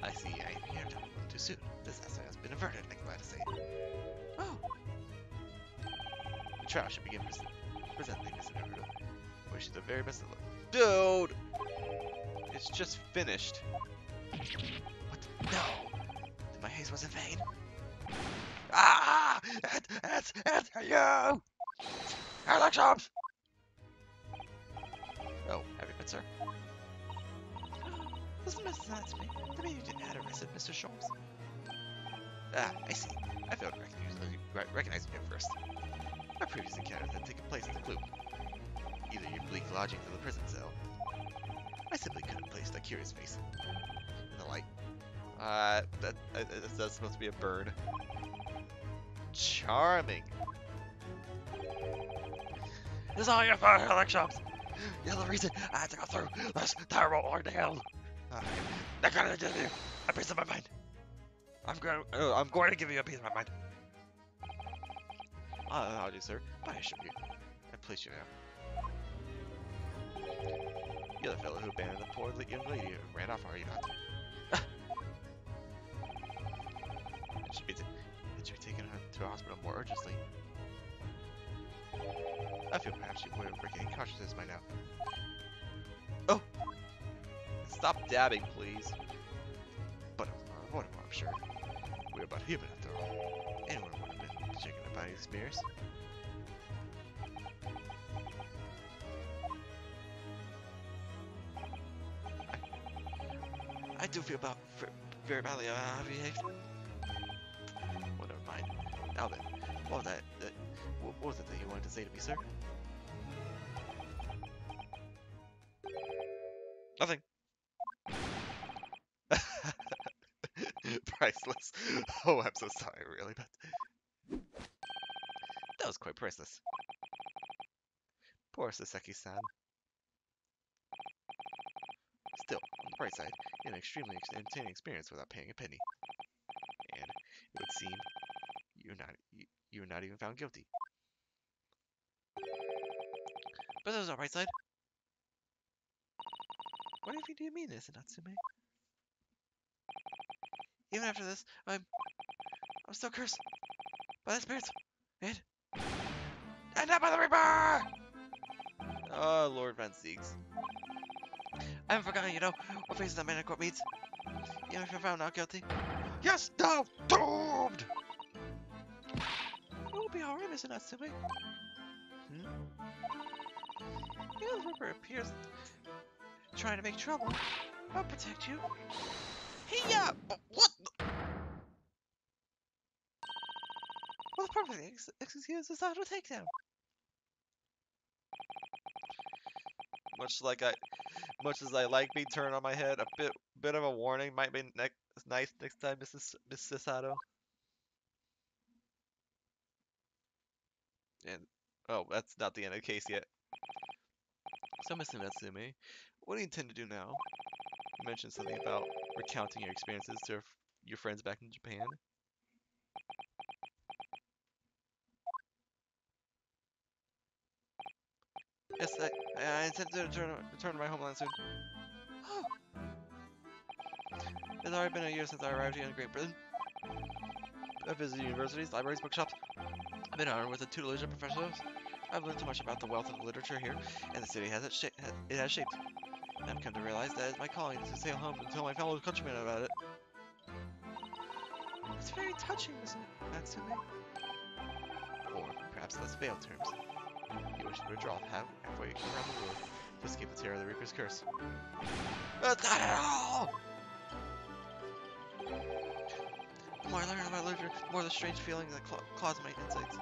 I see I'm here too soon. Disaster has been averted, I'm glad to say. Oh. The trial should begin presenting Mr. Naruto. Wish you the very best of luck. Dude! It's just finished. What? No! Then my haste was in vain. Ah! It's you! Electrons! Oh, have you been, sir? Listen, Mr. Natsume, the mean you didn't have arrested Mr. Sholmes. Ah, I see. I failed to recognize you at first. My previous encounters had taken place in the gloom. Either your bleak lodgings or the prison cell. I simply couldn't place that curious face in the light. That's supposed to be a bird. Charming. It's all your fault, Alex Shops. You're the reason I had to go through this terrible ordeal. I'm not gonna give you a piece of my mind. I'm going to give you a piece of my mind. I'll do, sir. But I assure you, I place you now. You're the fellow who abandoned the poor young lady and ran off, are you not? It should be taken to a hospital more urgently. I feel perhaps you would have regained consciousness by now. Oh! Stop dabbing, please. But whatever, I'm sure. We're about human after all. Anyone would have been shaken up by these mirrors. I do feel very badly behaved. Well, never mind. Now then, what was it that you wanted to say to me, sir? Nothing. Priceless. Oh, I'm so sorry, really, but that was quite priceless. Poor Saseki-san. Still, on the bright side, you had an extremely entertaining experience without paying a penny. And it would seem you were not even found guilty. But there's no bright side. What do you mean, this, Natsume? Even after this, I'm still cursed by the spirits and not by the Reaper! Oh, Lord Van Siegs. I haven't forgotten, you know, what faces that man in court meets. Even if you're found not guilty. Yes, no, doomed! Oh, You'll be alright, Mr. Natsume. Yeah, the Ripper appears trying to make trouble. I'll protect you. Hey, yeah! What the? Well, the perfect excuse is auto takedown. Much as I like being turned on my head, a bit of a warning might be nice next time, Miss Sato. And oh, that's not the end of the case yet. So, Mr. Natsume, what do you intend to do now? You mentioned something about recounting your experiences to your friends back in Japan. Yes, I intend to return to my homeland soon. Oh, It's already been a year since I arrived here in Great Britain. I've visited universities, libraries, bookshops. I've been honored with the tutelage of professors. I've learned so much about the wealth of literature here, and the city has shaped. And I've come to realize that it's my calling to sail home and tell my fellow countrymen about it. it's very touching, Mr. Natsume. Or perhaps less veiled terms. You wish to withdraw halfway around the world to escape the terror of the Reaper's curse. That's not at all! The more I learn about literature, the more the strange feelings that cloud my insights.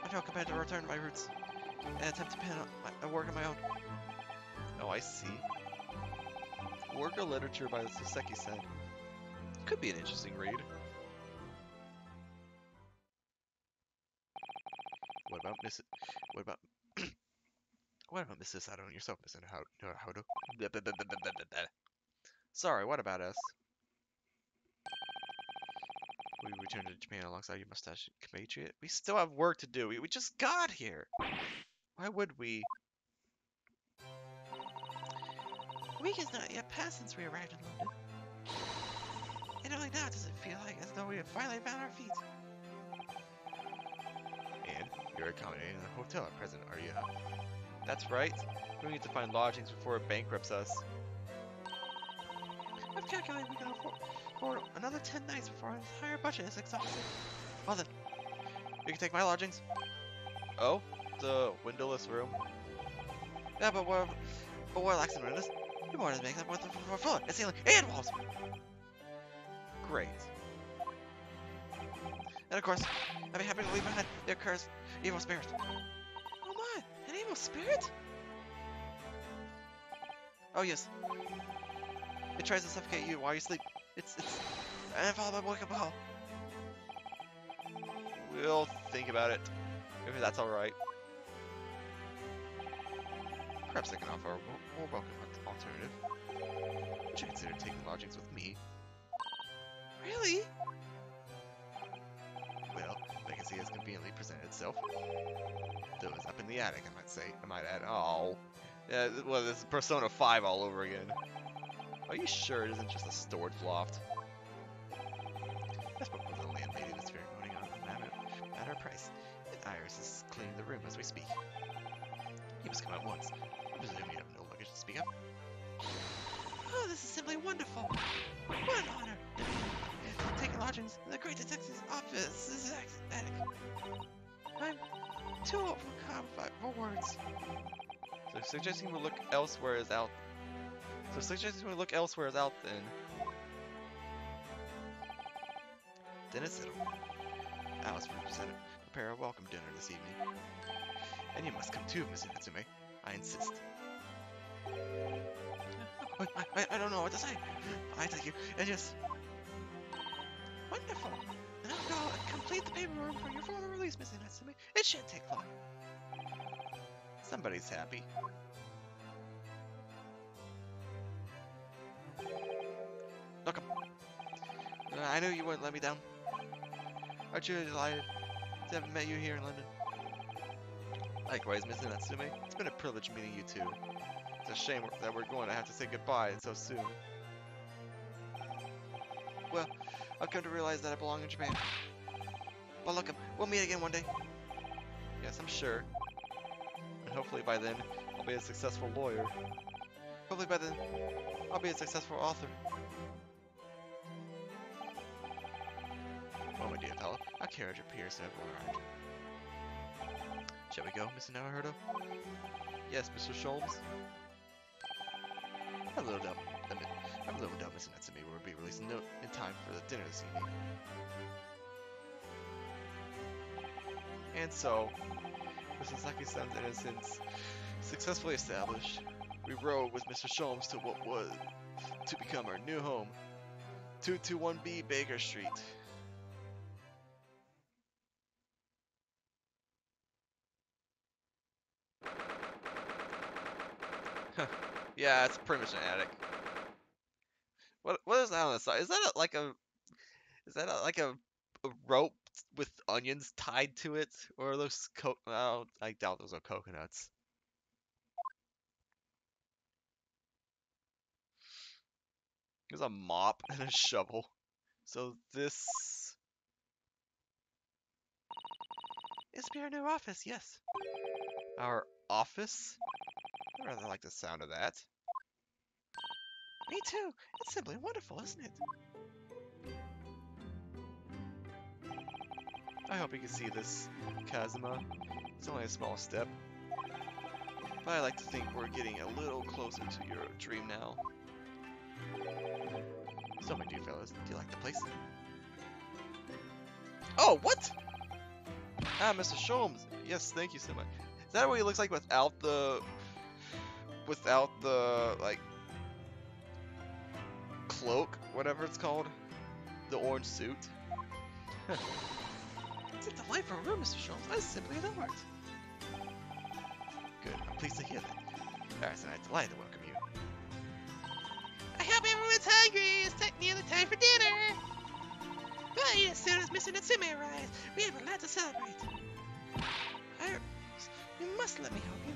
I feel compelled to return to my roots and attempt to pen a work of my own. Oh, I see. Work of literature by Soseki-san. Could be an interesting read. What about Mrs. Sato and yourself, Mr. Naruto? Sorry, what about us? We returned to Japan alongside your mustache compatriot. We still have work to do. We just got here. Why would we? A week has not yet passed since we arrived in London. And only now does it feel like as though we have finally found our feet. And you're accommodating in a hotel at present, are you? That's right. We need to find lodgings before it bankrupts us. I've calculated we can afford another 10 nights before our entire budget is exhausted. Well then, you can take my lodgings. Oh, the windowless room. Yeah, but we're lacks in windows. You're more than making up with the floor and ceiling and walls. Great. And of course, I'd be happy to leave behind the cursed evil spirit. Oh my, an evil spirit? Oh yes. It tries to suffocate you while you sleep. It's and follow my wake up call. We'll think about it, if that's alright. Perhaps I can offer a more welcome alternative. Would you consider taking lodgings with me? Really? Well, vacancy has conveniently presented itself. Though it's up in the attic, I might add. Oh. Yeah, well, this is Persona 5 all over again. Are you sure it isn't just a storage loft? I spoke with the landlady this very morning on the matter of price, and Iris is cleaning the room as we speak. You must come at once. I presume you have no luggage to speak of. Oh, this is simply wonderful. What an honor. Taking lodgings in the great detective's office is attic. I'm too overconfident for words. So suggesting we look elsewhere is out. Then. Then it's settled. Alice will prepare a welcome dinner this evening. And you must come too, Mr. Natsume. I insist. I don't know what to say. I thank you. And yes. Wonderful. And I'll go and complete the paperwork for your further release, Mr. Natsume. It shouldn't take long. Somebody's happy. Welcome. I knew you wouldn't let me down. Aren't you delighted to have met you here in London? Likewise, Mr. Natsume. It's been a privilege meeting you two. It's a shame that we're going to have to say goodbye so soon. Well, I've come to realize that I belong in Japan. But look, we'll meet again one day. Yes, I'm sure. And hopefully by then, I'll be a successful lawyer. Hopefully by then, I'll be a successful author. Well, my dear fellow, our carriage appears to have arrived. Shall we go, Mr. Naruto? Yes, Mr. Sholmes. Hello, Miss Natsumi will be released in time for the dinner this evening. And so, with Sasaki-san's innocence successfully established, we rode with Mr. Sholmes to what was to become our new home, 221B Baker Street. Yeah, it's pretty much an attic. What is that on the side? Is that like a rope with onions tied to it, or are those oh, I doubt those are coconuts. There's a mop and a shovel. So this is our new office. Yes, our office. I rather like the sound of that. Me too. It's simply wonderful, isn't it? I hope you can see this, Kazuma. It's only a small step. But I like to think we're getting a little closer to your dream now. So, my dear fellows, do you like the place? Oh, what? Ah, Mr. Sholmes. Yes, thank you so much. Is that what he looks like without the like cloak, whatever it's called, the orange suit? It's a delightful room, Mr. Sholmes. I simply adore it. Good. I'm pleased to hear that. Alright, I'm delighted to welcome you. I hope everyone's hungry. It's nearly time for dinner. We'll eat as soon as Mr. Natsume arrives. We have a lot to celebrate. You must let me help you.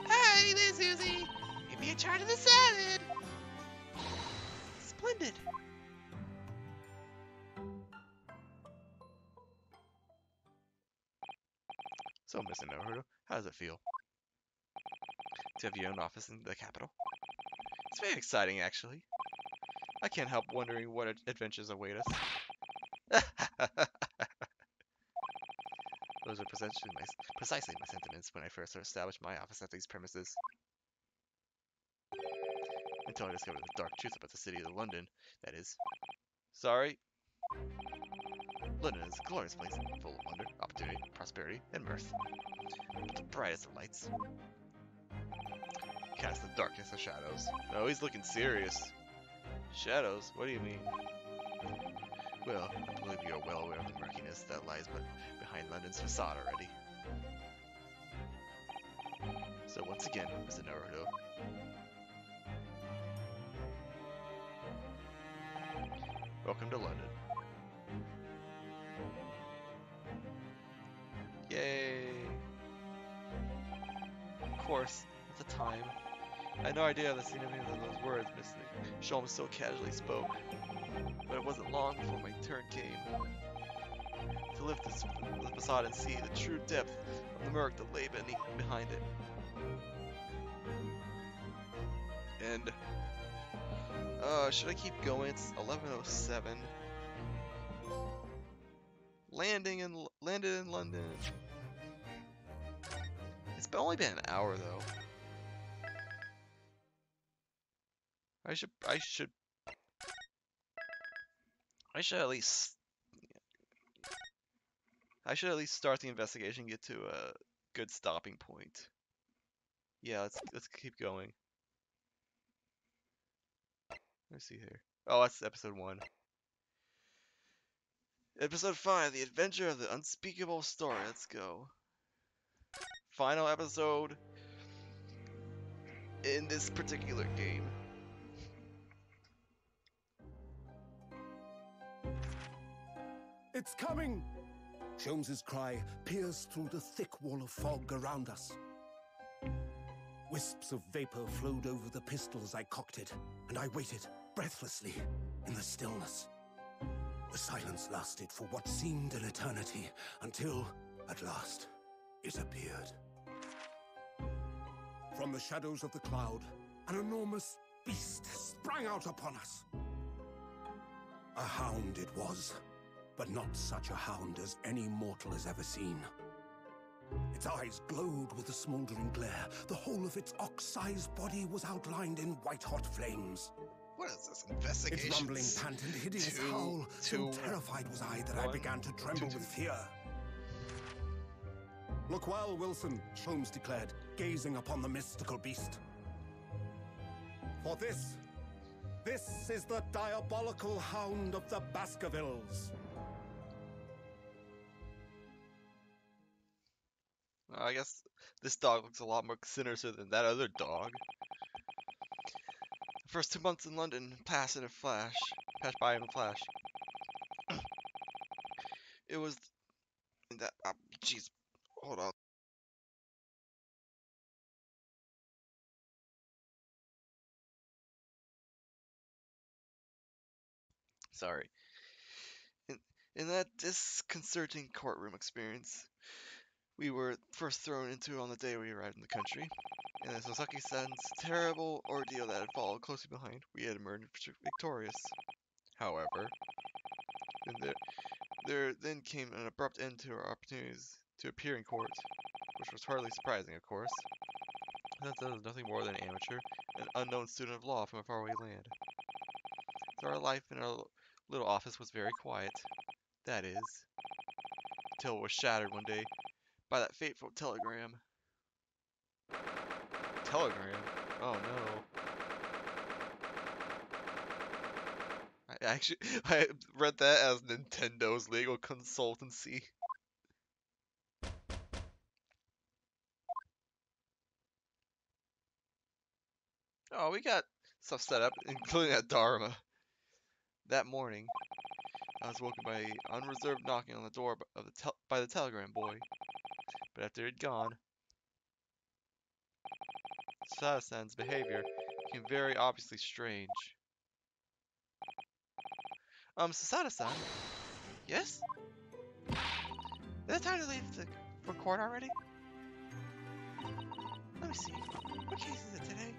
Hi there, Susie. You'll be in charge of the salad. Splendid. So, Mr. Naruto, how does it feel to have your own office in the capital? It's very exciting, actually. I can't help wondering what adventures await us. Those are precisely my sentiments when I first established my office at these premises. Until I discovered the dark truth about the city of London, that is. Sorry. London is a glorious place, full of wonder, opportunity, prosperity, and mirth. But the brightest of lights cast the darkness of shadows. Oh, he's looking serious. Shadows? What do you mean? Well, I believe you are well aware of the murkiness that lies behind London's facade already. So once again, Mr. Naruto. Welcome to London. Yay! Of course, at the time, I had no idea the significance of those words Mr. Sholmes so casually spoke. But it wasn't long before my turn came. To lift the facade and see the true depth of the murk that lay behind it. And should I keep going? It's 11:07. Landed in London. It's only been an hour though. I should at least start the investigation and get to a good stopping point. Yeah, let's keep going. Let's see here. Oh, that's episode 1. Episode 5, The Adventure of the Unspeakable Story. Let's go. Final episode in this particular game. It's coming! Sholmes's cry pierced through the thick wall of fog around us. Wisps of vapor flowed over the pistol as I cocked it, and I waited breathlessly in the stillness. The silence lasted for what seemed an eternity, until, at last, it appeared. From the shadows of the cloud, an enormous beast sprang out upon us. A hound it was, but not such a hound as any mortal has ever seen. Its eyes glowed with a smoldering glare. The whole of its ox-sized body was outlined in white-hot flames. What is this investigation? Its rumbling pant and hideous howl, so terrified was I that I began to tremble with fear. Look well, Wilson, Sholmes declared, gazing upon the mystical beast. For this is the diabolical hound of the Baskervilles. I guess this dog looks a lot more sinister than that other dog. The first 2 months in London passed by in a flash. It was that. Jeez, hold on. Sorry. In that disconcerting courtroom experience, we were first thrown into on the day we arrived in the country, and as Sasaki-san's terrible ordeal that had followed closely behind, we had emerged victorious. However, there then came an abrupt end to our opportunities to appear in court, which was hardly surprising, of course, since I was nothing more than an amateur, an unknown student of law from a faraway land. So our life in our little office was very quiet. That is, until it was shattered one day by that fateful telegram. Telegram? Oh no. I read that as Nintendo's legal consultancy. Oh, we got stuff set up, including that Dharma. That morning, I was woken by unreserved knocking on the door by the telegram boy. But after he'd gone, Sasada-san's behavior became very obviously strange. Sasada-san? Yes? Is it time to leave for court already? Let me see. What case is it today?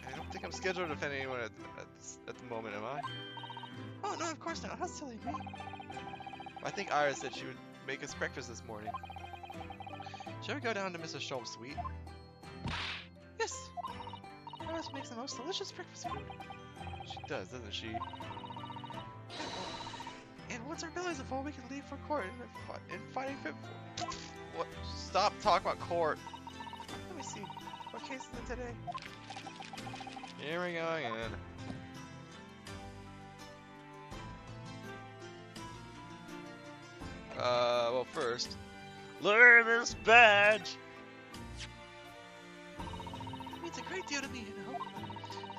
I don't think I'm scheduled to defend anyone at the moment, am I? Oh, no, of course not. How silly of me. I think Iris said she would make us breakfast this morning. Shall we go down to Mrs. Sholmes' suite? Yes! Iris makes the most delicious breakfast food. She does, doesn't she? And once our bellies are full, we can leave for court and fighting fit for... What? Stop talking about court. Let me see. What case is it today? Here we go again. Well, first, look at this badge! It means a great deal to me, you know.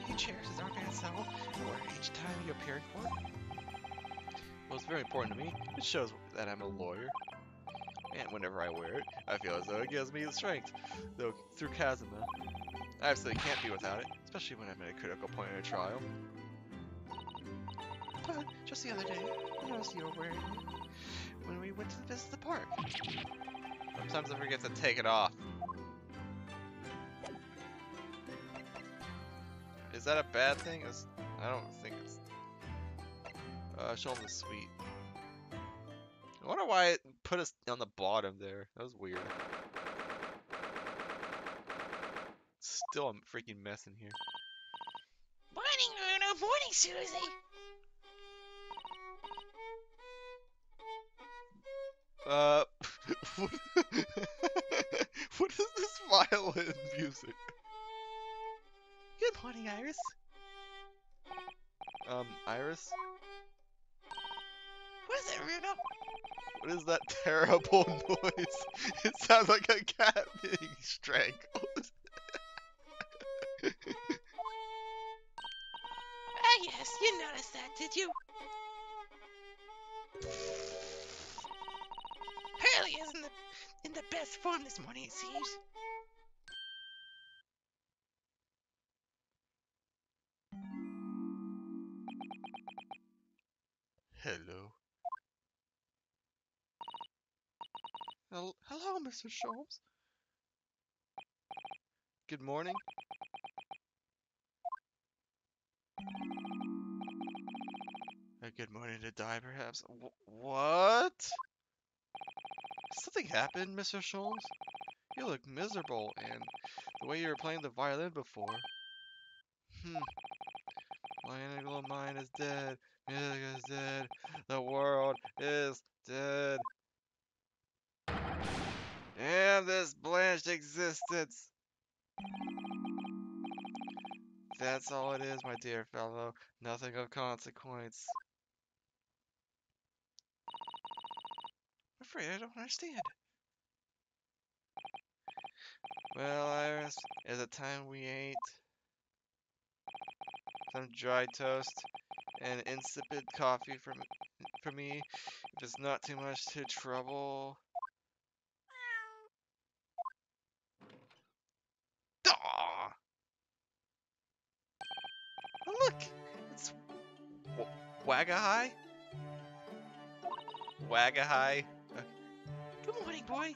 He cherishes our fan cell, or each time you appear in court. Well, it's very important to me. It shows that I'm a lawyer. And whenever I wear it, I feel as though it gives me the strength, though through Kazuma. I absolutely can't be without it, especially when I'm at a critical point in a trial. But just the other day, I noticed you were wearing it when we went to visit the park. Sometimes I forget to take it off. Is that a bad thing? I don't think it's... show them the suite. I wonder why it put us on the bottom there. That was weird. Still a freaking mess in here. Morning, Bruno. Morning, Susie. What is this violin music? Good morning, Iris. Iris? What is it, Bruno? What is that terrible noise? It sounds like a cat being strangled. Ah, yes, you noticed that, did you? Hurley is in the best form this morning, it seems. Hello. Hello, Mr. Sholmes. Good morning. A good morning to die, perhaps. What? Did something happen, Mr. Sholmes? You look miserable, and the way you were playing the violin before. My integral mind is dead. Music is dead. The world is dead. Damn this blanched existence. That's all it is, my dear fellow. Nothing of consequence. I'm afraid I don't understand. Well, Iris, is it time we ate? Some dry toast and insipid coffee for me, if it's not too much to trouble. Aw! Oh, look! It's Wagahai? Wagahai? Good morning, boy.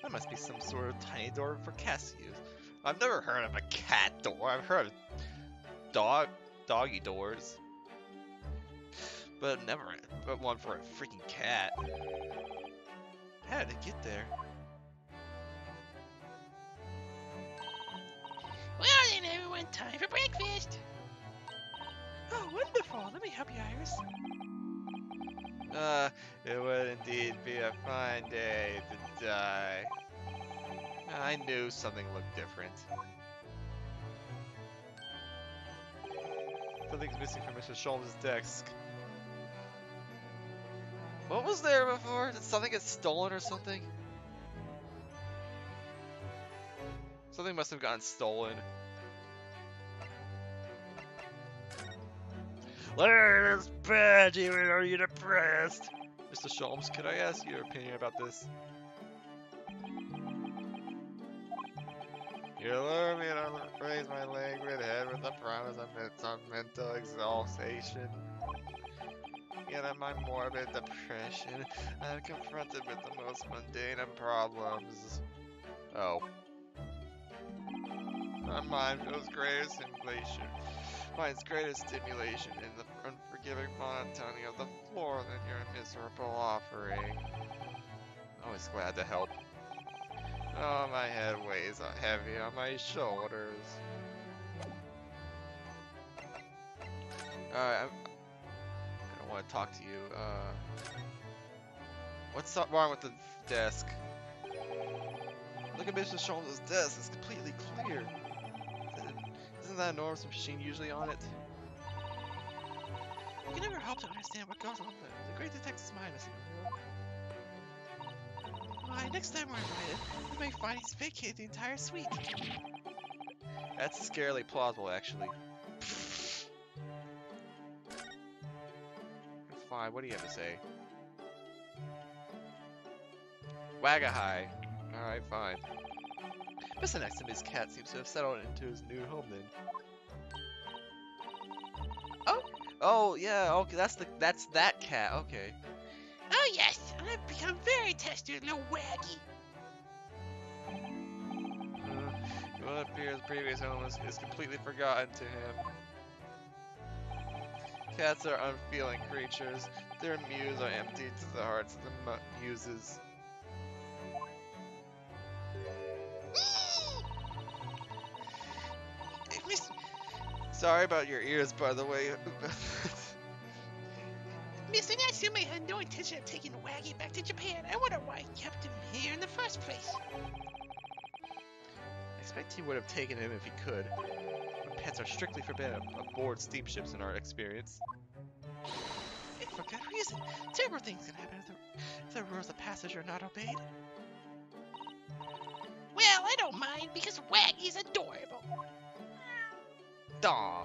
That must be some sort of tiny door for cats to use. I've never heard of a cat door. I've heard of doggy doors. But never one for a freaking cat. How did it get there? Well then, everyone, time for breakfast. Oh, wonderful. Let me help you, Iris. It would indeed be a fine day to die. I knew something looked different. Something's missing from Mr. Sholmes' desk. What was there before? Did something get stolen or something? Something must have gotten stolen. Larry, this bad. Are you depressed? Mr. Sholmes, could I ask your opinion about this? You lure me to raise my languid head with the promise of some mental exaltation. Yet in my morbid depression, I am confronted with the most mundane of problems. Oh. My mind feels finds greater stimulation in the unforgiving monotony of the floor than your miserable offering. Always glad to help. Oh, my head weighs heavy on my shoulders. Alright, I don't want to talk to you. What's wrong with the desk? Look at Mr. Sholmes' desk, it's completely clear. Isn't that a enormous machine usually on it? You can never hope to understand what goes on there. The great detective's mind, Mr. Monroe. Why, next time we're invited, we may find he's vacated the entire suite. That's scarily plausible, actually. Fine, what do you have to say? Wagahai. Alright, fine. Mr. Next to his cat seems to have settled into his new home then. Oh yeah, okay, that's that cat, okay. Oh yes, I've become very testy, little waggy. What appears previous home is completely forgotten to him. Cats are unfeeling creatures. Their mews are empty to the hearts of the muses. Sorry about your ears, by the way. Mr. Natsume had no intention of taking Waggy back to Japan. I wonder why he kept him here in the first place. I expect he would have taken him if he could. But pets are strictly forbidden aboard steamships in our experience. And for good reason. Terrible things can happen if the rules of passage are not obeyed. Well, I don't mind because Waggy's adorable. Aww.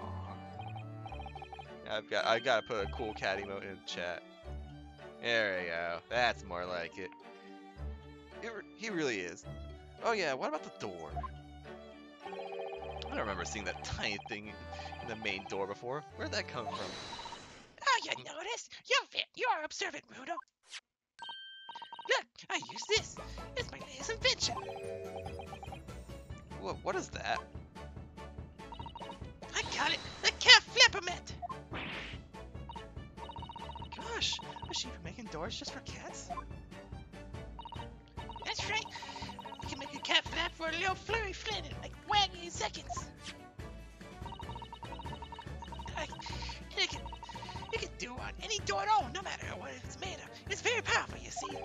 I gotta put a cool cat emote in the chat. There we go. That's more like it. He really is. Oh yeah, what about the door? I don't remember seeing that tiny thing in the main door before. Where'd that come from? Oh, you noticed? You're observant, Rudo. Look, I use this. It's my latest invention. What is that? I call it the cat flipperment. Gosh, machines doors just for cats? That's right. We can make a cat flap for a little flurry flint in like wagging seconds. It can do on any door at all, no matter what it's made of. It's very powerful, you see.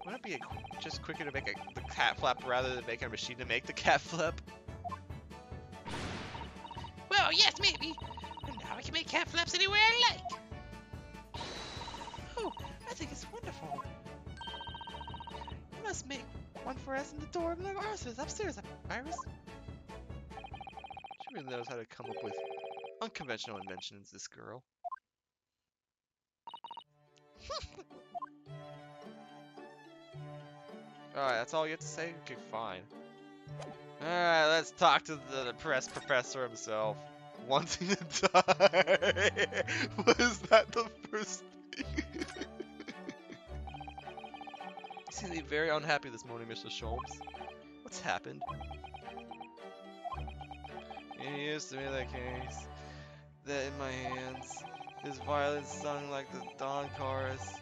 Wouldn't it be just quicker to make the cat flap rather than make a machine to make the cat flap? Well, yes, maybe. And now I can make cat flaps anywhere I like. Oh, I think it's wonderful. You must make one for us in the door of the Arthur's upstairs, Iris. She really knows how to come up with unconventional inventions, this girl. Alright, that's all you have to say? Okay, fine. Alright, let's talk to the depressed professor himself. Wanting to die. Was that the first thing? You seem to be very unhappy this morning, Mr. Sholmes. What's happened? It used to be the case that in my hands, his violin sung like the dawn chorus.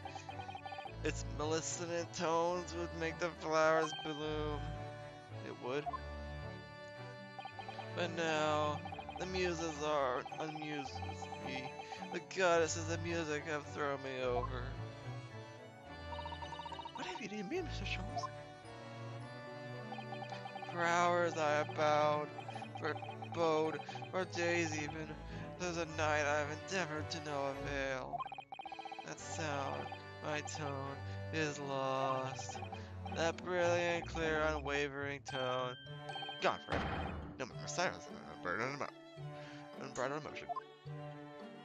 Its mellifluent tones would make the flowers bloom. It would. But now, the muses are unmused me. The goddesses of music have thrown me over. What have you to me, Mr. Sholmes? For hours I have bowed, forebode, for days even. There's a night I have endeavored to no avail. That sound, my tone, is lost. That brilliant, clear, unwavering tone, gone forever. No more silence, unbridled emotion.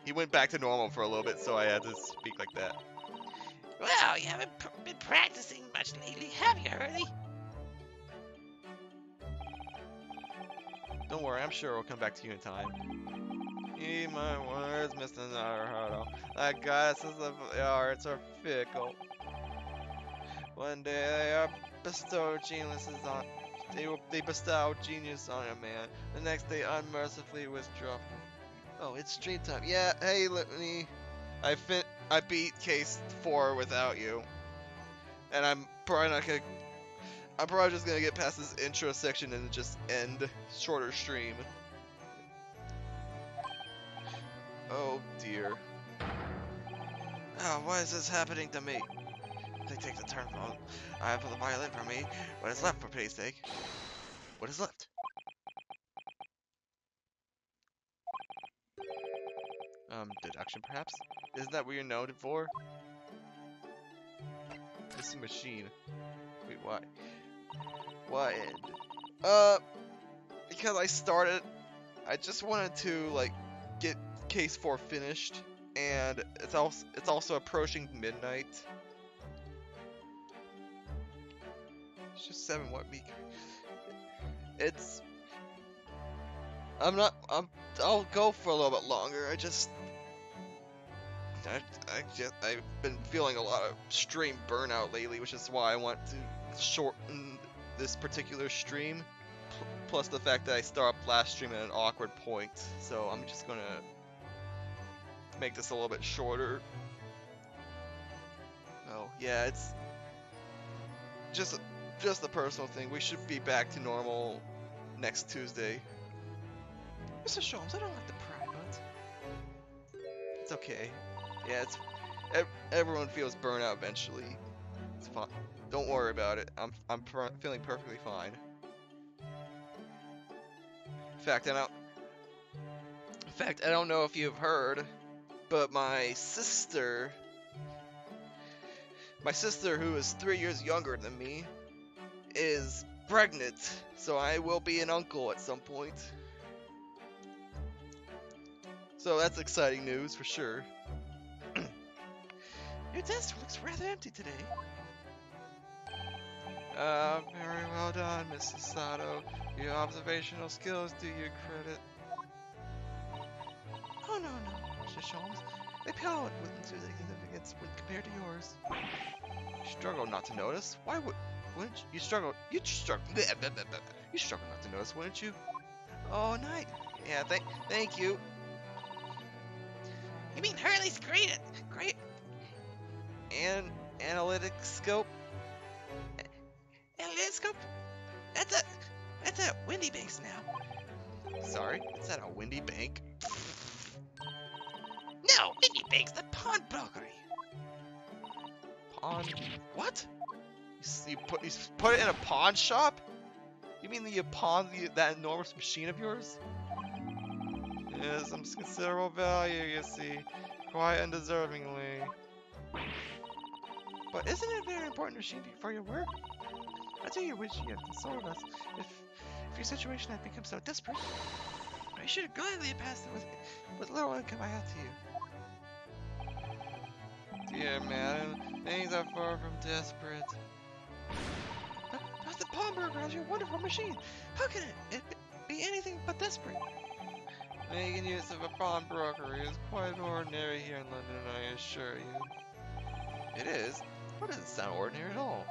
He went back to normal for a little bit, so I had to speak like that. Well, you haven't been practicing much lately, have you, Hurley? Don't worry, I'm sure it'll come back to you in time. Heed my words, Mr. Naruhodo. The goddesses of the arts are fickle. One day they are bestowed geniuses on. They bestow genius on a man. The next they unmercifully withdraw. Oh, it's stream time. Yeah, hey, Litany. I beat case 4 without you. And I'm probably just gonna get past this intro section and just end shorter stream. Oh dear. Oh, why is this happening to me? They take the turn phone. I have the violin for me. What is left, for pity's sake? What is left? Deduction perhaps? Isn't that what you're known for? Missing machine. Wait, why? Why end? Because I just wanted to, like, get case 4 finished, and it's also approaching midnight. It's just 7 what week? I'll go for a little bit longer. I've been feeling a lot of stream burnout lately, which is why I want to shorten this particular stream. Plus the fact that I stopped last stream at an awkward point, so I'm just gonna make this a little bit shorter. Oh yeah, it's just a personal thing. We should be back to normal next Tuesday. Mr. Sholmes, I don't like the pry buttons. It's okay. Yeah, everyone feels burnout eventually. It's fine. Don't worry about it. I'm feeling perfectly fine. In fact, I don't know if you've heard, but my sister, who is 3 years younger than me, is pregnant, so I will be an uncle at some point. So that's exciting news for sure. Your desk looks rather empty today. Very well done, Mrs. Sato. Your observational skills do you credit. Oh no, Mr. Sholmes. They pale with significance when compared to yours. You struggle not to notice. Why wouldn't you struggle? You struggle not to notice, wouldn't you? Oh, nice. Yeah, thank you. You mean Hurley's great? analytic scope? Telescope? That's a Windy Banks now. Sorry, is that a Windy Bank? No, Windy Banks, the pawnbrokery. Pawn? What? You put it in a pawn shop? You mean that you pawned that enormous machine of yours? It has some considerable value, you see, quite undeservingly. But isn't it a very important machine for your work? I do wish you had consoled us if your situation had become so desperate. I should have gladly passed it with little income I had to you. Dear madam, things are far from desperate. But the pawnbroker has your wonderful machine. How can it be anything but desperate? Making use of a pawnbroker is quite ordinary here in London, I assure you. It is? What doesn't sound ordinary at all?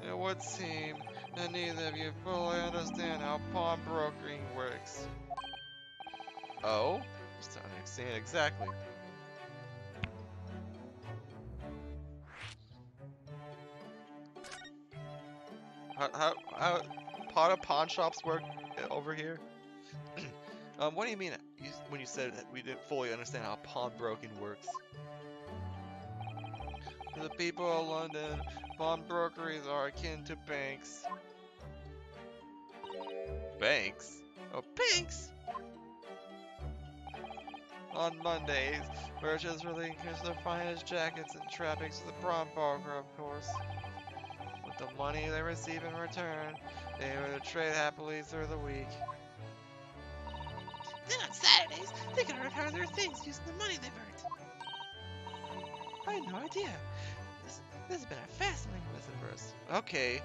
It would seem that neither of you fully understand how pawnbrokering works. Oh? Just don't understand exactly. How do pawn shops work over here? What do you mean when you said that we didn't fully understand how pawnbroking works? To the people of London, pawnbrokeries are akin to banks. Banks? Oh, banks! On Mondays, merchants relinquish their finest jackets and trappings to the pawnbroker, of course. With the money they receive in return, they will trade happily through the week. Then on Saturdays, they can return their things using the money they've earned. I had no idea. This has been a fascinating lesson for us. Okay.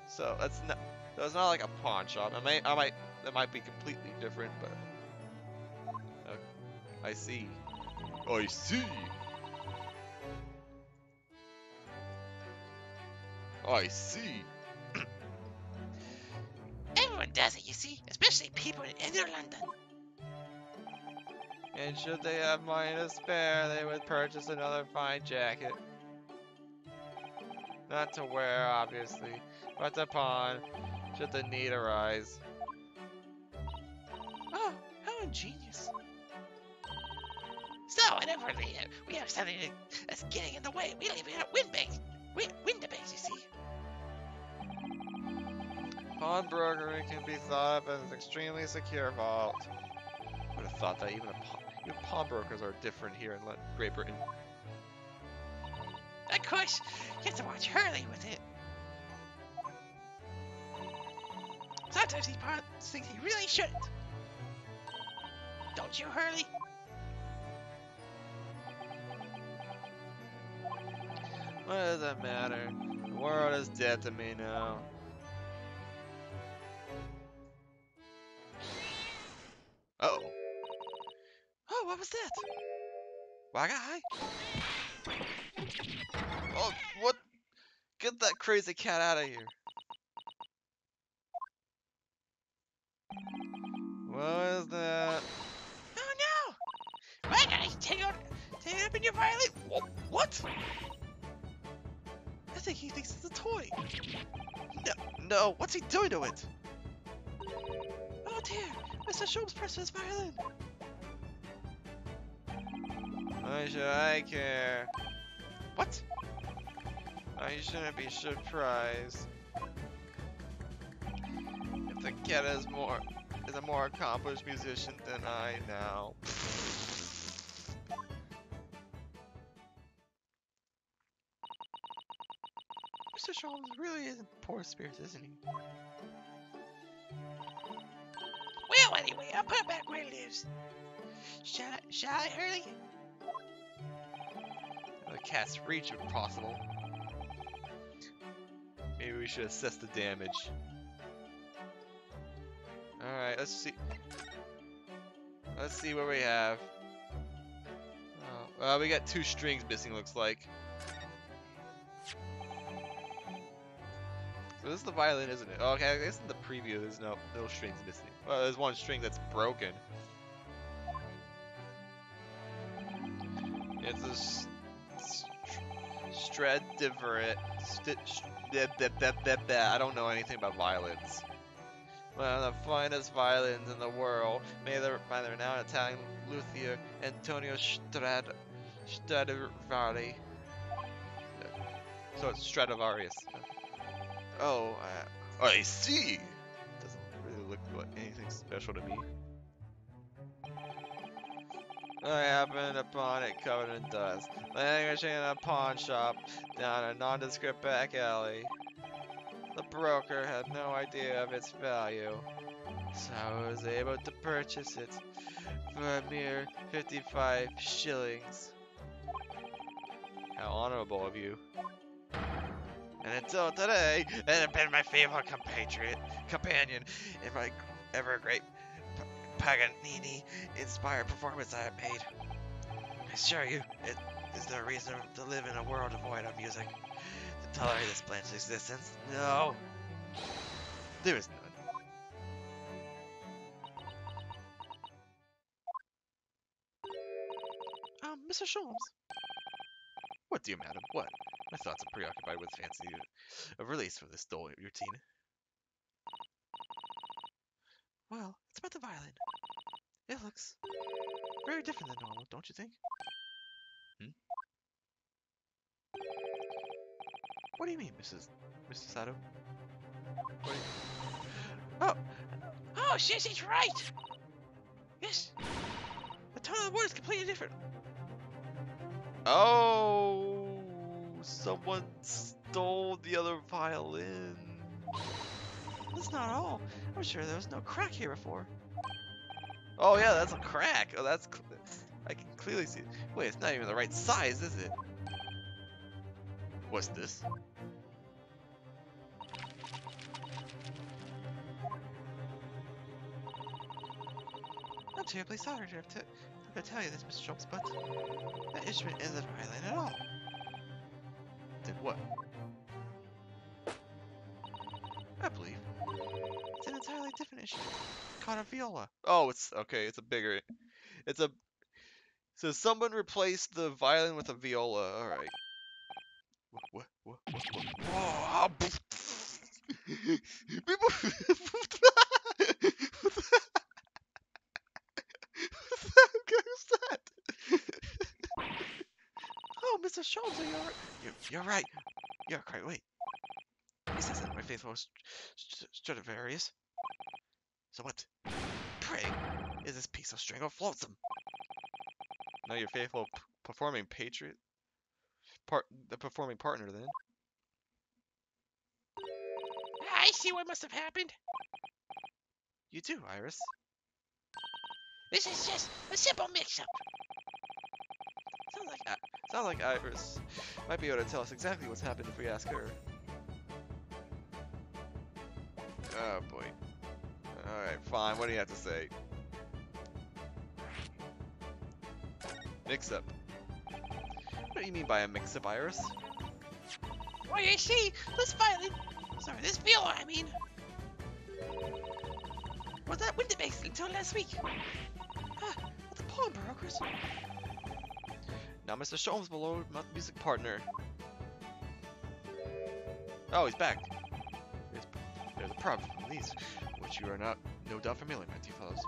So that's not like a pawn shop. That might be completely different, but I see. I see. I see. Everyone does it, you see, especially people in inner London. And should they have money to spare, they would purchase another fine jacket. Not to wear, obviously, but to pawn, should the need arise. Oh, how ingenious. So, whenever we have something that's getting in the way, we leave it at Windabanks, you see. Pawnbrokery can be thought of as an extremely secure vault. Would have thought that even pawnbrokers are different here in Great Britain. Of course, you have to watch Hurley with it. Sometimes he thinks he really shouldn't. Don't you, Hurley? What does that matter? The world is dead to me now. Uh-oh. Oh, what was that? Wagai? Oh, what? Get that crazy cat out of here. What is that? Oh no! Wagai, take it up in your violin. What? I think he thinks it's a toy. No, what's he doing to it? Oh dear, Mr. Sholmes pressed his violin. Why should I care? What? I shouldn't be surprised. If the cat is a more accomplished musician than I now. Mr. Sholmes really is in poor spirits, isn't he? Well, anyway, I'll put it back where it lives. Shall I, Hurley? The cat's reach, if possible. Maybe we should assess the damage. Alright, let's see. Let's see what we have. Oh, well, we got 2 strings missing, looks like. So this is the violin, isn't it? Oh, okay, I guess in the preview there's no strings missing. Well, there's 1 string that's broken. It's a Stradivarite. I don't know anything about violins. One of the finest violins in the world, made by the renowned Italian luthier Antonio Stradivari. So it's Stradivarius. Oh, I see. Doesn't really look like anything special to me. I happened upon it covered in dust, languishing in a pawn shop down a nondescript back alley. The broker had no idea of its value, so I was able to purchase it for a mere 55 shillings. How honorable of you. And until today, it had been my favorite companion in my ever great Paganini-inspired performance I have made. I assure you, it is no reason to live in a world devoid of music. To tolerate this blanched existence, no. There is none. Mr. Sholmes. What, dear madam? What? My thoughts are preoccupied with fancy of release from this dull routine. Well, it's about the violin. It looks very different than normal, don't you think? What do you mean, Mr. Sato? What do you... Oh, she's right. Yes. The tone of the word is completely different. Oh, someone stole the other violin. That's not all. I'm sure there was no crack here before. Oh yeah, that's a crack. Oh, that's. I can clearly see. Wait, it's not even the right size, is it? What's this? I'm terribly sorry to have to tell you this, Mr. Schultz, but that instrument isn't a violin at all. Then what? I believe It's an entirely different instrument, called a viola. Oh, it's okay. It's a bigger. It's a. So someone replaced the violin with a viola. All right. What? Whoa! People. Who's that? Oh, Mr. Schultz, You're right. You're quite right. He says that my faithful Stradivarius. So what? Pray, is this piece of string or flotsam? No, your faithful performing patriot? The performing partner, then. I see what must have happened. You do, Iris. This is just a simple mix-up. Sounds like Iris might be able to tell us exactly what's happened if we ask her. Oh boy. Alright, fine. What do you have to say? Mix-up. What do you mean by a mix-up, Iris? Well, you see, this viola, I mean, was that Windibanks until last week. With the pawnbrokers. Now, Mr. Sholmes' beloved music partner. Oh, he's back. There's a problem from these, which you are not, no doubt, familiar, my dear fellows.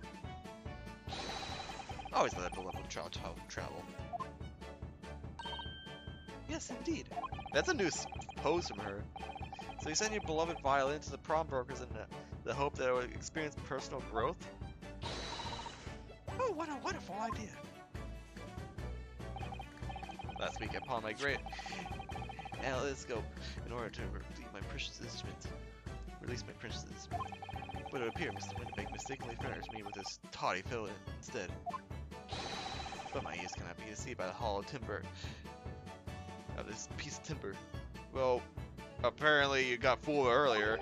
Always let a beloved travel. Yes, indeed. That's a new pose from her. So you send your beloved violin to the pawnbrokers in the hope that it will experience personal growth? Oh, what a wonderful idea. Last week I pawned my great analytical in order to release my precious instrument. But it would appear Mr. Windibank mistakenly furnished me with this tawdry fiddle instead. But my ears cannot be deceived by the hollow timber of this piece of timber. Well, apparently you got fooled earlier.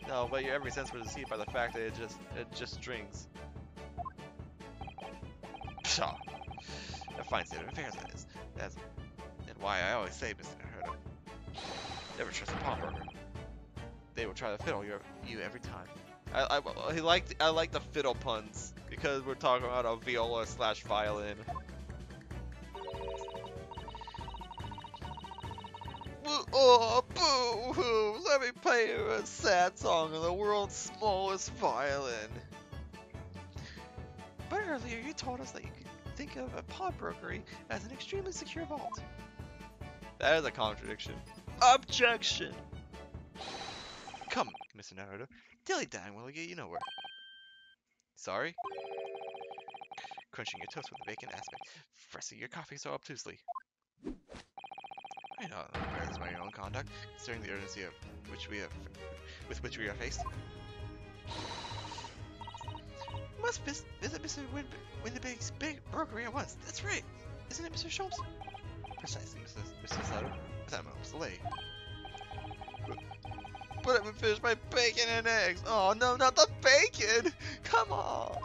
No, but your every sense was deceived by the fact that it just strings. Pshaw. A fine state of affairs that is. That's and why I always say, Mr. Herder, never trust a pawnbroker. They will try to fiddle you every time. I like the fiddle puns because we're talking about a viola / violin. Oh, boo-hoo! Let me play you a sad song on the world's smallest violin. But earlier you told us that you could think of a pawnbrokery as an extremely secure vault. That is a contradiction. Objection! Come, Mr. Naruto. Dilly-dang will get you nowhere. Sorry? Crunching your toast with a bacon aspect. Pressing your coffee so obtusely. I know I'm embarrassed by your own conduct, considering the urgency of with which we are faced. Must visit Mr. Winterberg's big brokery at once. That's right. Isn't it, Mr. Sholmes? Precisely, Mr. Sato. Without much delay. But I haven't finished my bacon and eggs. Oh no, not the bacon! Come on!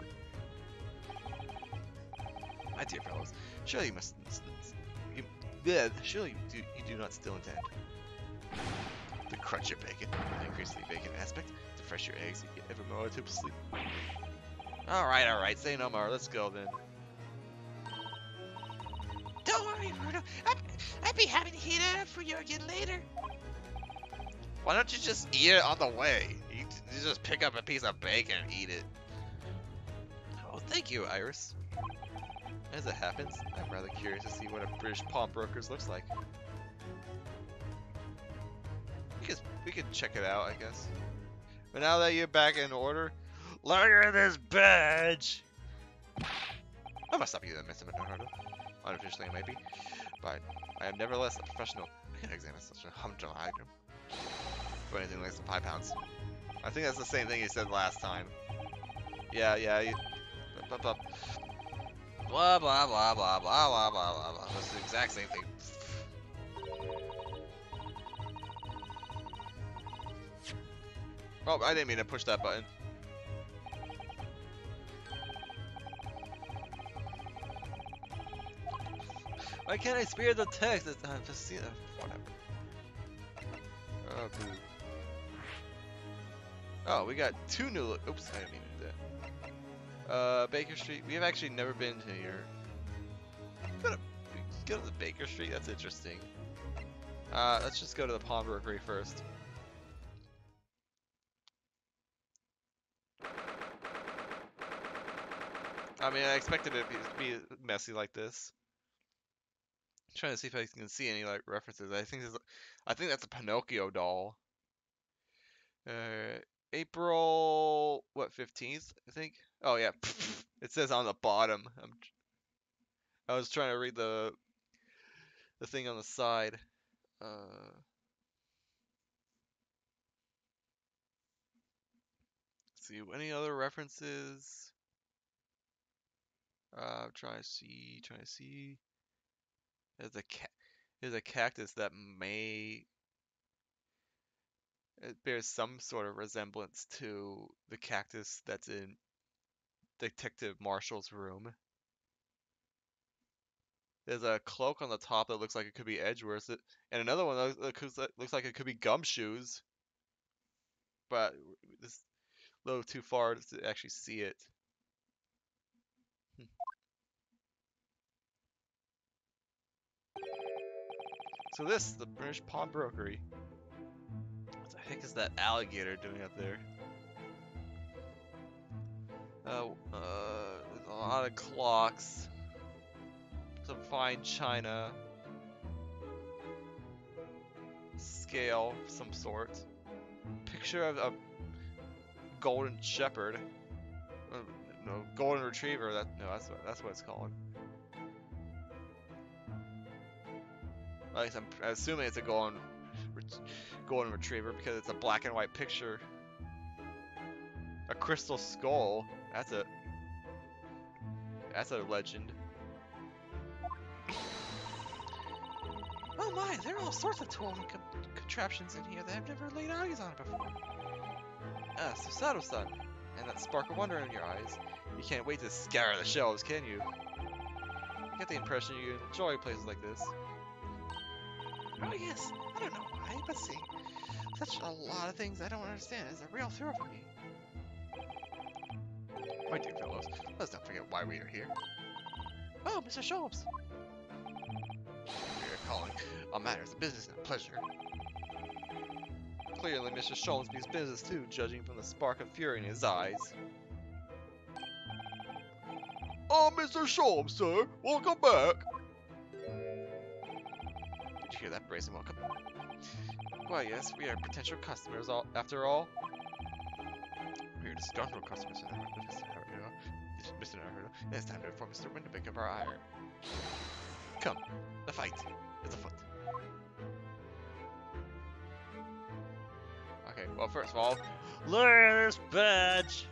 My dear fellows, surely surely you do not still intend to crunch your bacon with an increasingly bacon aspect, to fresh your eggs and get ever more to sleep. Alright, say no more, let's go then. Don't worry, Rudo. I'd be happy to heat it up for you again later. Why don't you just eat it on the way? You just pick up a piece of bacon and eat it. Oh, thank you, Iris. As it happens, I'm rather curious to see what a British pawnbroker's looks like. We could check it out, I guess. But now that you're back in order, look at this badge! I must stop you then, Mr. Naruto. Unofficially, maybe. But I am nevertheless a professional. I can examine such a humdrum item for anything less than 5 pounds. I think that's the same thing you said last time. Yeah, blah, blah, blah, blah, blah, blah, blah, blah, blah. That's the exact same thing. Oh, I didn't mean to push that button. Why can't I spare the text? It's time to see it. Whatever. Oh, boo. Oh, we got 2 new. Oops, I didn't mean to do that. Baker Street. We have actually never been to here. Go to the Baker Street. That's interesting. Let's just go to the pawnbrokery first. I mean, I expected it to be messy like this. Trying to see if I can see any like references. I think that's a Pinocchio doll. April 15th, I think. Oh yeah, it says on the bottom. I was trying to read the thing on the side. Let's see any other references. Trying to see. There's a cactus that it bears some sort of resemblance to the cactus that's in Detective Marshall's room. There's a cloak on the top that looks like it could be Edgeworth's, and another one that looks like it could be Gumshoe's. But it's a little too far to actually see it. So this is the British pawnbrokery. What the heck is that alligator doing up there? There's a lot of clocks. Some fine china. Scale of some sort. Picture of a golden shepherd. No, golden retriever. That's what it's called. At least I'm assuming it's a golden retriever because it's a black and white picture. A crystal skull. That's a legend. Oh my, there are all sorts of tools and contraptions in here that I've never laid eyes on before. Ah, Susato-san. And that spark of wonder in your eyes. You can't wait to scour the shelves, can you? I get the impression you enjoy places like this. Oh yes, I don't know why, but see, such a lot of things I don't understand is a real thrill for me. My dear fellows, let's not forget why we are here. Oh, Mr. Sholmes. We are calling on matters of business and pleasure. Clearly, Mr. Sholmesby's business too, judging from the spark of fury in his eyes. Oh, Mr. Sholmes, sir, welcome back. Did you hear that brazen welcome? Why, yes, we are potential customers after all. We are disgruntled customers in Mr. Naruto. It is time to inform Mr. Winterbeck of our ire. Come, the fight is afoot. Okay, well, first of all, look at this badge!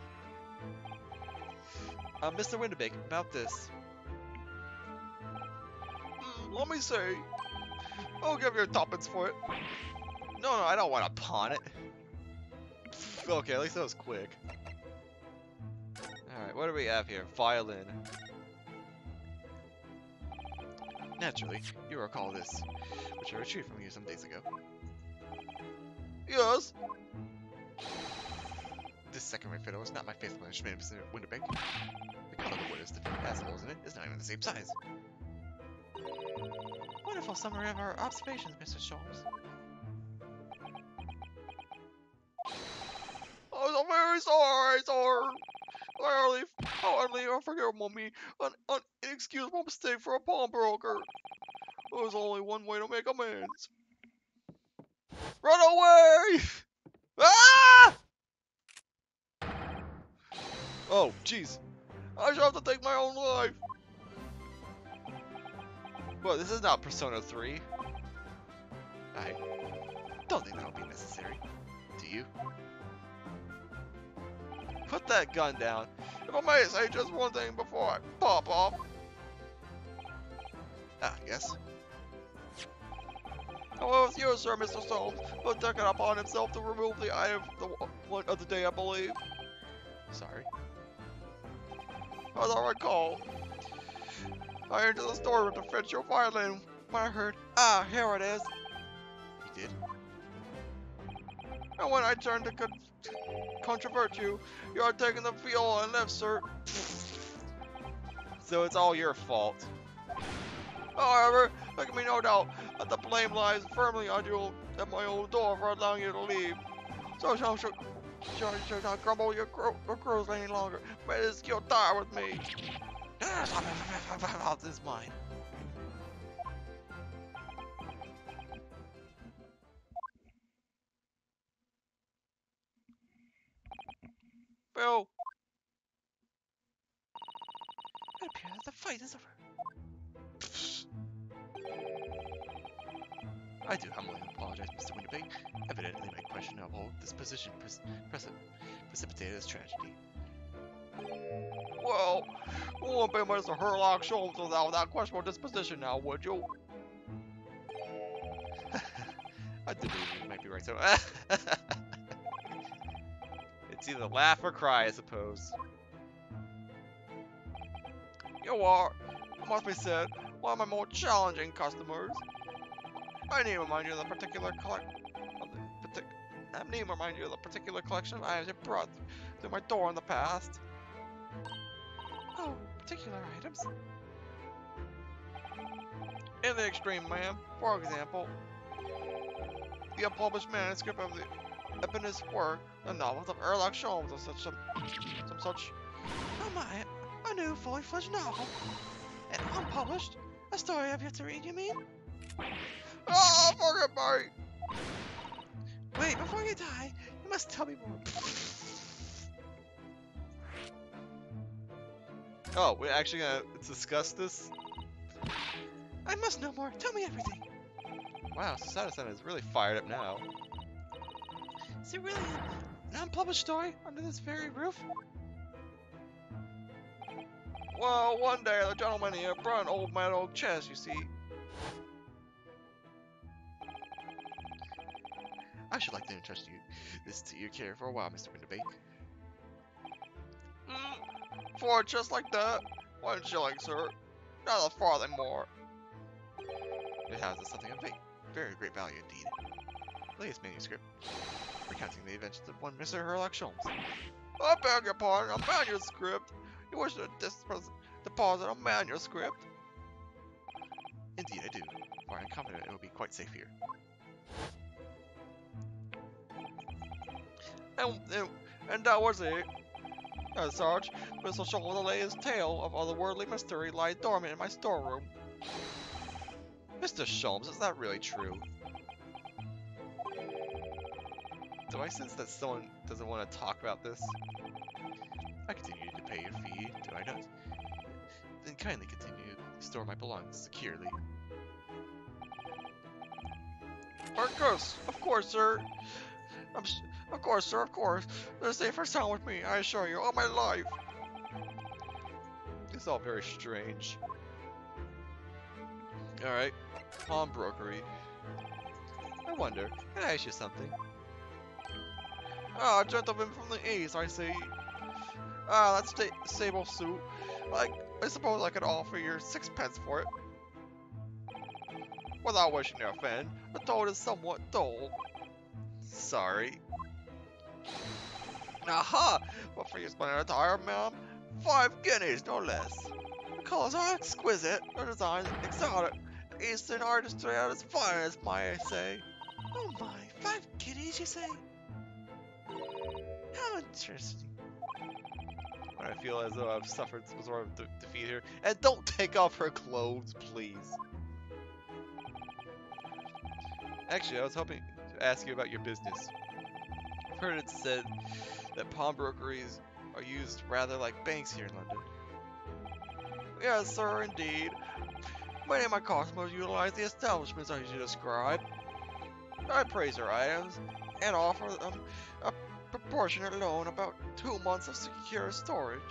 Mr. Winterbeck, about this. Let me see. I'll give you tuppence for it. No, I don't want to pawn it. Okay, at least that was quick. Alright, what do we have here? Violin. Naturally, you recall this, which I retrieved from you some days ago. Yes. This second-rate fiddle is not my faithful instrument, Mr. Winterbeck. The color of the wood is different, has holes in it, it's not even the same size. Wonderful summary of our observations, Mr. Sholmes. I'm very sorry, sir. Hardly unforgivable me, an inexcusable mistake for a pawnbroker. There's only one way to make amends. Run away! Ah! Oh, jeez. I shall have to take my own life. Well, this is not Persona 3. I don't think that would be necessary. Do you? Put that gun down. If I may say just one thing before I pop off. Ah, yes. Well, with you, sir, Mr. Sholmes, who took it upon himself to remove the item one of the day, I believe. Sorry. As I recall, I entered the store to fetch your violin when I heard, ah, here it is. You did? And when I turned to controvert you, you are taking the field and left, sir. So it's all your fault. However, there can be no doubt that the blame lies firmly on you at my own door for allowing you to leave. So should not grumble your crews any longer. May this skill die with me. This is mine. Bill, It appears the fight is over. I do humbly apologize, Mr. Winterbeck. Evidently, my questionable disposition precipitated this tragedy. well, you won't be Mr. Herlock Sholmes without that questionable disposition now, would you? I do believe you might be right, so it's either laugh or cry, I suppose. You are, it must be said, one of my more challenging customers. I need to remind you of the particular collection of items you brought through my door in the past. Oh, particular items? In the extreme, ma'am, for example, the unpublished manuscript of the eponymous work, the novels of Herlock Sholmes, or some such. Oh my, a new fully fledged novel. And unpublished? A story I've yet to read, you mean? Oh, forgive me! Wait, before you die, you must tell me more. Oh, we're actually gonna discuss this? I must know more. Tell me everything. Wow, Sasada-san is really fired up now. Is it really an unpublished story under this very roof? Well, one day the gentleman here brought an old metal chest, you see. I should like to entrust this to your care for a while, Mr. Winterbeck. For it just like that? 1 shilling, sir. Not a farthing more. It has something of very great value indeed. Latest manuscript, recounting the adventures of one Mr. Herlock Sholmes. I beg your pardon, a manuscript? You wish to deposit a manuscript? Indeed I do, for I am confident it will be quite safe here. And that was it. As such, this will show the latest tale of otherworldly mystery lies dormant in my storeroom. Mr. Sholmes, is that really true? Do I sense that someone doesn't want to talk about this? I continue to pay your fee, do I not? Then kindly continue to store my belongings securely. Of course, sir. Of course, sir, of course. They're safe and sound with me, I assure you, all my life. It's all very strange. Alright, pawnbrokery. I wonder, can I ask you something? Ah, gentleman from the East, I see. Ah, that sable suit. I suppose I could offer you 6 pence for it. Without wishing to offend, the tone is somewhat dull. Sorry. Aha! What for you splendid attire, ma'am? 5 guineas, no less. The colors are exquisite, the design exotic. Eastern artistry at its finest, might I say. Oh my, 5 guineas, you say? How interesting. I feel as though I've suffered some sort of defeat here. And don't take off her clothes, please. Actually, I was hoping to ask you about your business. I've heard it said that pawnbrokeries are used rather like banks here in London. Yes, sir, indeed. Many of my customers utilize the establishments I usually describe. I praise their items and offer them a proportionate loan, about 2 months of secure storage.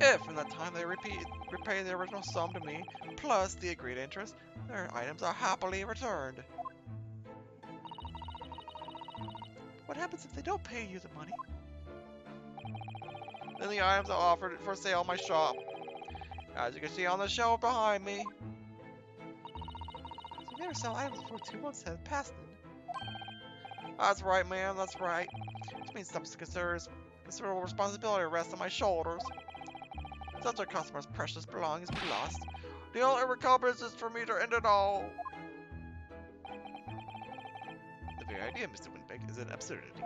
If in that time they repay the original sum to me, plus the agreed interest, their items are happily returned. What happens if they don't pay you the money? Then the items are offered for sale in my shop, as you can see on the shelf behind me. So you never sell items before 2 months have passed then. That's right, ma'am, that's right. Which means some considerable responsibility rests on my shoulders. Such a customer's precious belongings be lost. The only recovery is for me to end it all. The very idea, Mr. Windbag, is an absurdity.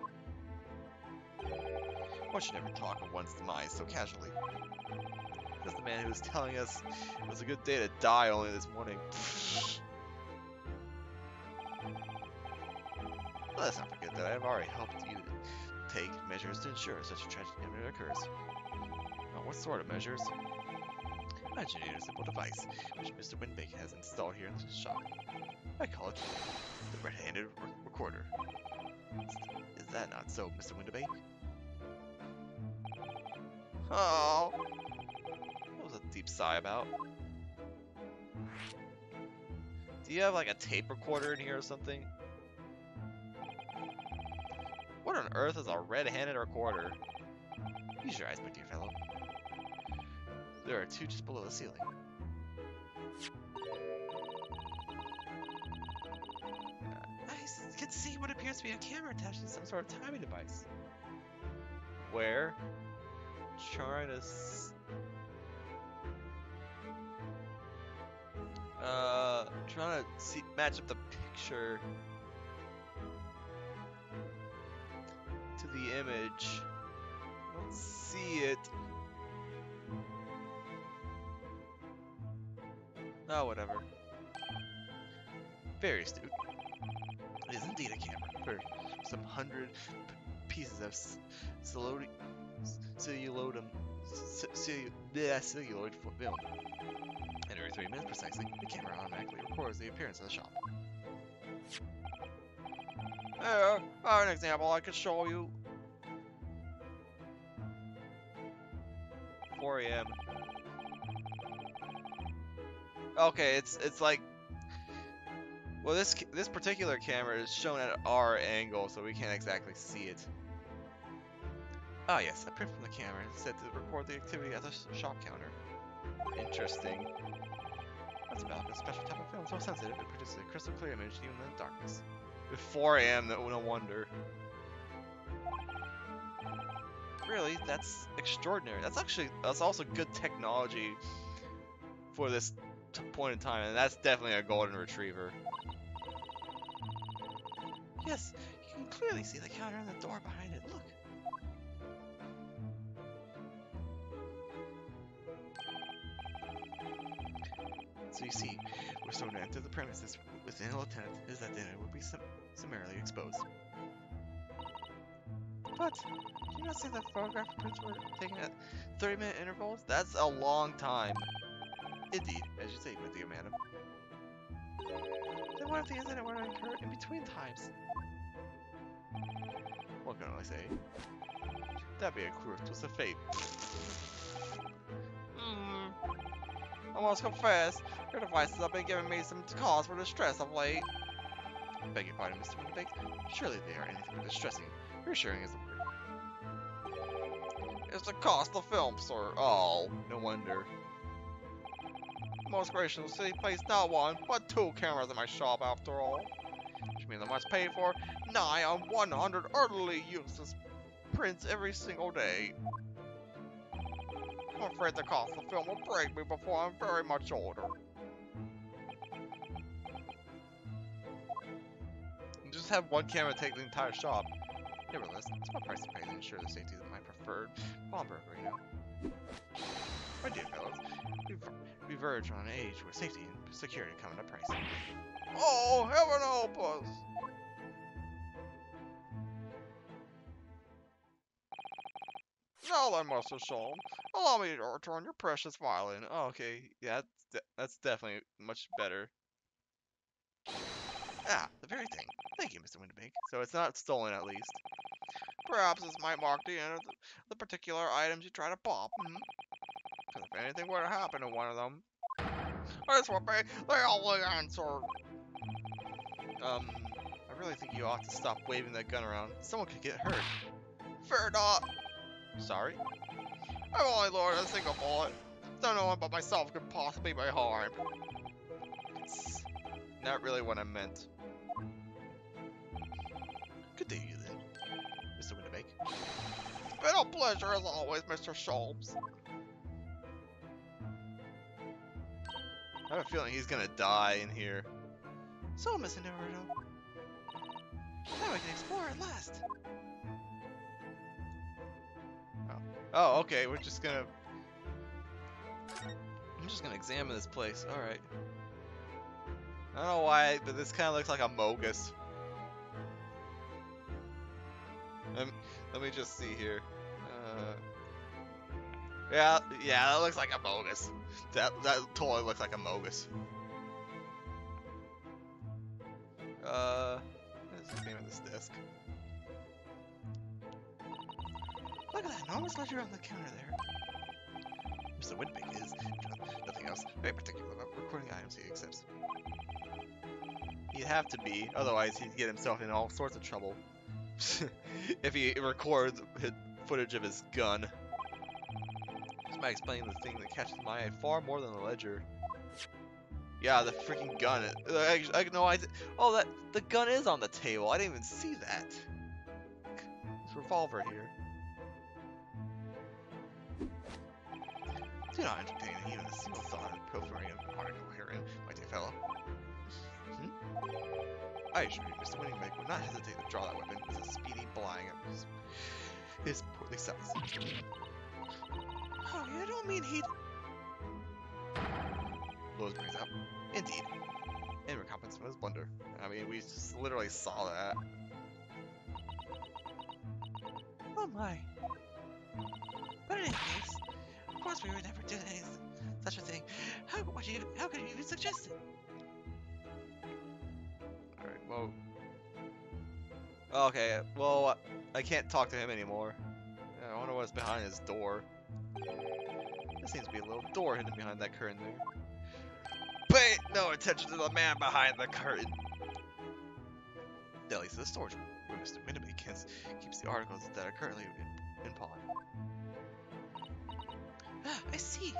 One should never talk of one's demise so casually. That's the man who was telling us it was a good day to die only this morning. Let's not forget that I have already helped you take measures to ensure such a tragedy never occurs. Now, what sort of measures? I engineered a simple device which Mr. Windbag has installed here in his shop. I call it the red-handed recorder. Is that not so, Mr. Windbag? Oh, What was a deep sigh about? Do you have like a tape recorder in here or something? What on earth is a red-handed recorder? Use your eyes, my dear fellow. There are 2 just below the ceiling. I can see what appears to be a camera attached to some sort of timing device. Where? Trying to trying to see match up the picture to the image. I don't see it. Oh, whatever. Very astute. It is indeed a camera for some 100 pieces of celluloid film. And every 3 minutes precisely, the camera automatically records the appearance of the shop. here, an example I could show you. 4 a.m. Okay, it's like, well, this particular camera is shown at our angle, so we can't exactly see it. Ah, yes, a print from the camera is set to record the activity at the shop counter. Interesting. That's about a special type of film, so sensitive it produces a crystal clear image even in the darkness. At 4 a.m., no wonder. Really, that's extraordinary. That's also good technology for this point in time, and that's definitely a golden retriever. Yes, you can clearly see the counter and the door behind it. Look. So you see, we're so to enter the premises with an lieutenant is that dinner would be summarily exposed. But, did you not see the photograph prints were taken at 30-minute intervals? That's a long time. Indeed, as you say, my dear madam. Then what if the incident were to occur in between times? What can I say? That'd be a cruel twist of fate. I must confess, your devices have been giving me some cause for distress of late. Beg your pardon, Mr. Winterbeck. Surely they are anything but distressing. Reassuring is the word. It's the cost of film, sir. Oh, no wonder. Most graciously placed not one, but 2 cameras in my shop after all. Which means I must pay for nigh on 100 utterly useless prints every single day. I'm afraid the cost of film will break me before I'm very much older. You just have one camera take the entire shop. Nevertheless, it's my price to pay to ensure the safety of my preferred pawnbroker, you know. My dear fellows, we verge on an age where safety and security come at a price. Oh, heaven help us! Now then, Master Sholm, allow me to return your precious violin. Oh, okay, yeah, that's definitely much better. Ah, the very thing. Thank you, Mr. Winterbeck. So it's not stolen, at least. Perhaps this might mark the end of the particular items you try to pop. Because if anything were to happen to one of them, this would be the only answer. I really think you ought to stop waving that gun around. Someone could get hurt. Fear not. Sorry? I've only loaded a single bullet, so no one but myself could possibly be harmed. It's not really what I meant. Good day to you then, Mr. Winterbeck. It's been a pleasure as always, Mr. Sholmes. I have a feeling he's gonna die in here. So, Mr. Naruto, now we can explore at last. Oh, okay, I'm just gonna examine this place. Alright. I don't know why, but this kind of looks like a Mogus. Let me just see here. Yeah, that looks like a Mogus. That totally looks like a Mogus. What is the name of this desk? Look at that enormous ledger on the counter there. Mr. Winterbeck is, nothing else, very particular about recording items he accepts. He'd have to be, otherwise he'd get himself in all sorts of trouble. If he records footage of his gun. This might explain the thing that catches my eye far more than the ledger. Yeah, the freaking gun. I no idea. Oh, the gun is on the table. I didn't even see that. This revolver here. Do not entertain even a single thought of pilfering an article herein, my dear fellow. I assure you, Mr. Winterbeck would not hesitate to draw that weapon with a speedy blying of his portly size. Oh, you don't mean he'd... Blows brings up. Indeed. In recompense for his blunder. I mean, we just literally saw that. Oh my. But in any case, of course we would never do any such a thing. How could you even suggest it? Alright, well... Okay, well, I can't talk to him anymore. I wonder what's behind his door. There seems to be a little door hidden behind that curtain there. Pay no attention to the man behind the curtain! That leads to the storage room, where Mr. Winterbeck keeps the articles that are currently in pawn. Ah, I see.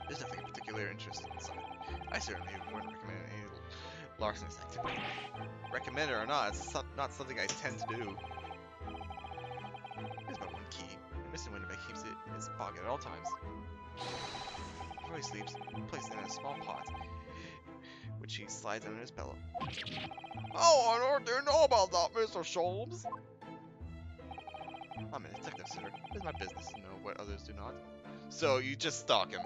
There's nothing of particular interest inside. I certainly wouldn't recommend any larcenous activity. Recommend it or not, it's not something I tend to do. Here's my one key, and Mr. Winterbeck keeps it in his pocket at all times. Before he sleeps, place it in a small pot which he slides under his pillow. How on earth do you know about that, Mr. Sholmes? I'm a detective, sir. It's my business to know what others do not. So you just stalk him.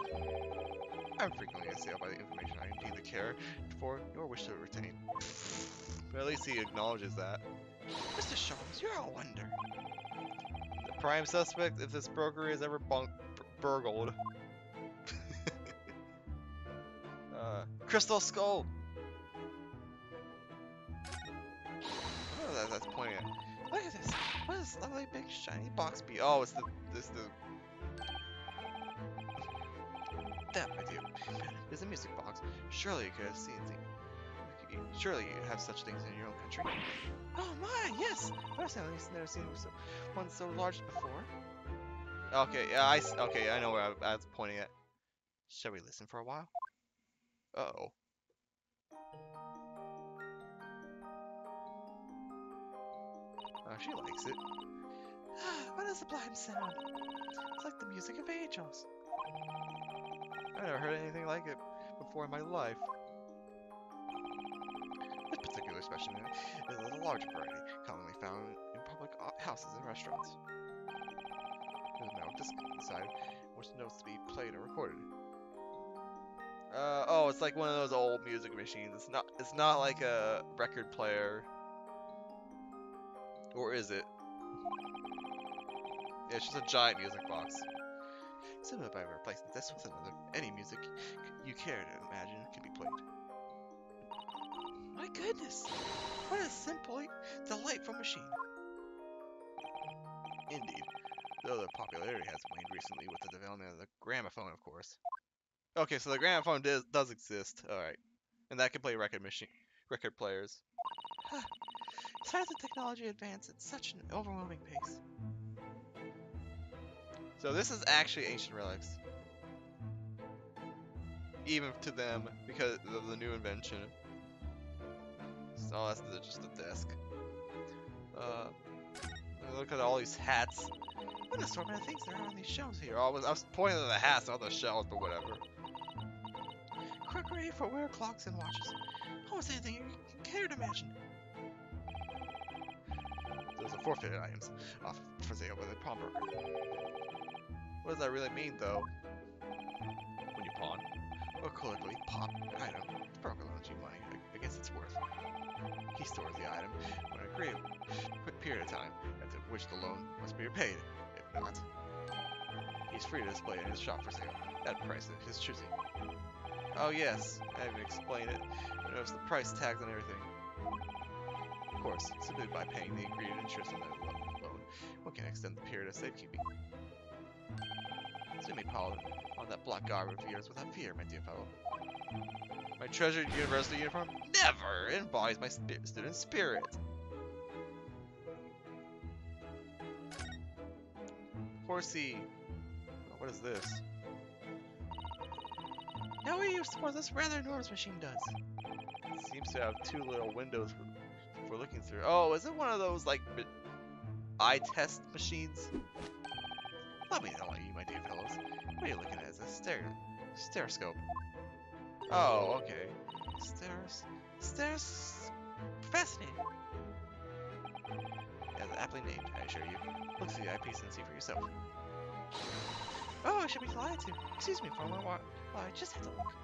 I'm frequently assailed by the information I neither care for nor wish to retain. But at least he acknowledges that. Mr. Sholmes, you're a wonder. The prime suspect if this broker is ever burgled. Crystal Skull! That's pointing at. Look at this. What is this lovely big shiny box be? Oh, it's the That I do. There's a music box. Surely you could have seen things. Surely you have such things in your own country. Oh my, yes. I've never seen one so large before. Okay, yeah, I know where I was pointing at. Shall we listen for a while? Uh-oh. Oh, she likes it. What a sublime sound. It's like the music of angels. I've never heard anything like it before in my life. This particular specimen is a large variety, commonly found in public houses and restaurants. There's a metal disc inside, which notes to be played or recorded. Oh, it's like one of those old music machines. It's not like a record player. Or is it? Yeah, it's just a giant music box. Similar by replacing this with another, any music you care to imagine can be played. My goodness. What a simply delightful machine. Indeed. Though the popularity has waned recently with the development of the gramophone, of course. Okay, so the gramophone does exist. Alright. And that can play record players. It's hard the technology advance at such an overwhelming pace. So this is actually ancient relics. Even to them, because of the new invention. So that's just a desk. Look at all these hats. What assortment of things there are on these shelves here. I was pointing at the hats, not the shelves, but whatever. Crockery, footwear, clocks, and watches. Almost anything you can care to imagine. Those are forfeited items off for sale by the pawnbroker. What does that really mean, though? When you pawn or colloquially pop an item, the broker loans you money against its worth. He stores the item for an agreed quick period of time, after which the loan must be repaid. If not, he's free to display it in his shop for sale at a price of his choosing. Oh yes, I even explained it. I noticed the price tags on everything. Of course, simply by paying the agreed interest on the loan, one can extend the period of safekeeping. Soon may pile on that black garb of yours without fear, my dear fellow. My treasured university uniform never embodies my student spirit. Horsey, what is this? Now we use what this rather enormous machine does. It seems to have two little windows for looking through. Oh, is it one of those like eye test machines? Let me know, you my dear fellows. What are you looking at? Is a stereoscope. Oh, okay. Stairs. Fascinating. As aptly named, I assure you. Look through the eyepiece and see for yourself. Oh, I should be delighted to. Excuse me for a moment while I just had to look.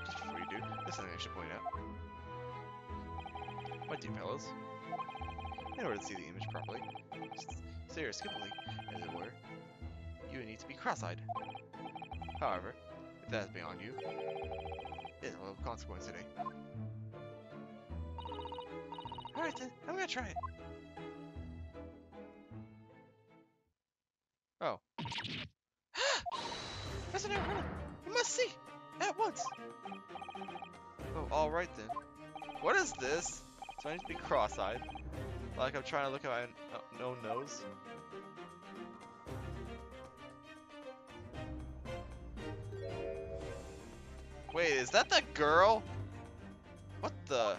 Just before you do, there's something I should point out. My dear fellows, in order to see the image properly, stereoscopically, as it were, you would need to be cross-eyed. However, if that is beyond you, it is a little consequence today. Alright then, I'm gonna try it. Oh. That's an error. You must see! At once! Oh, alright then. What is this? So I need to be cross-eyed? Like I'm trying to look at my own nose? Wait, is that the girl? What the? I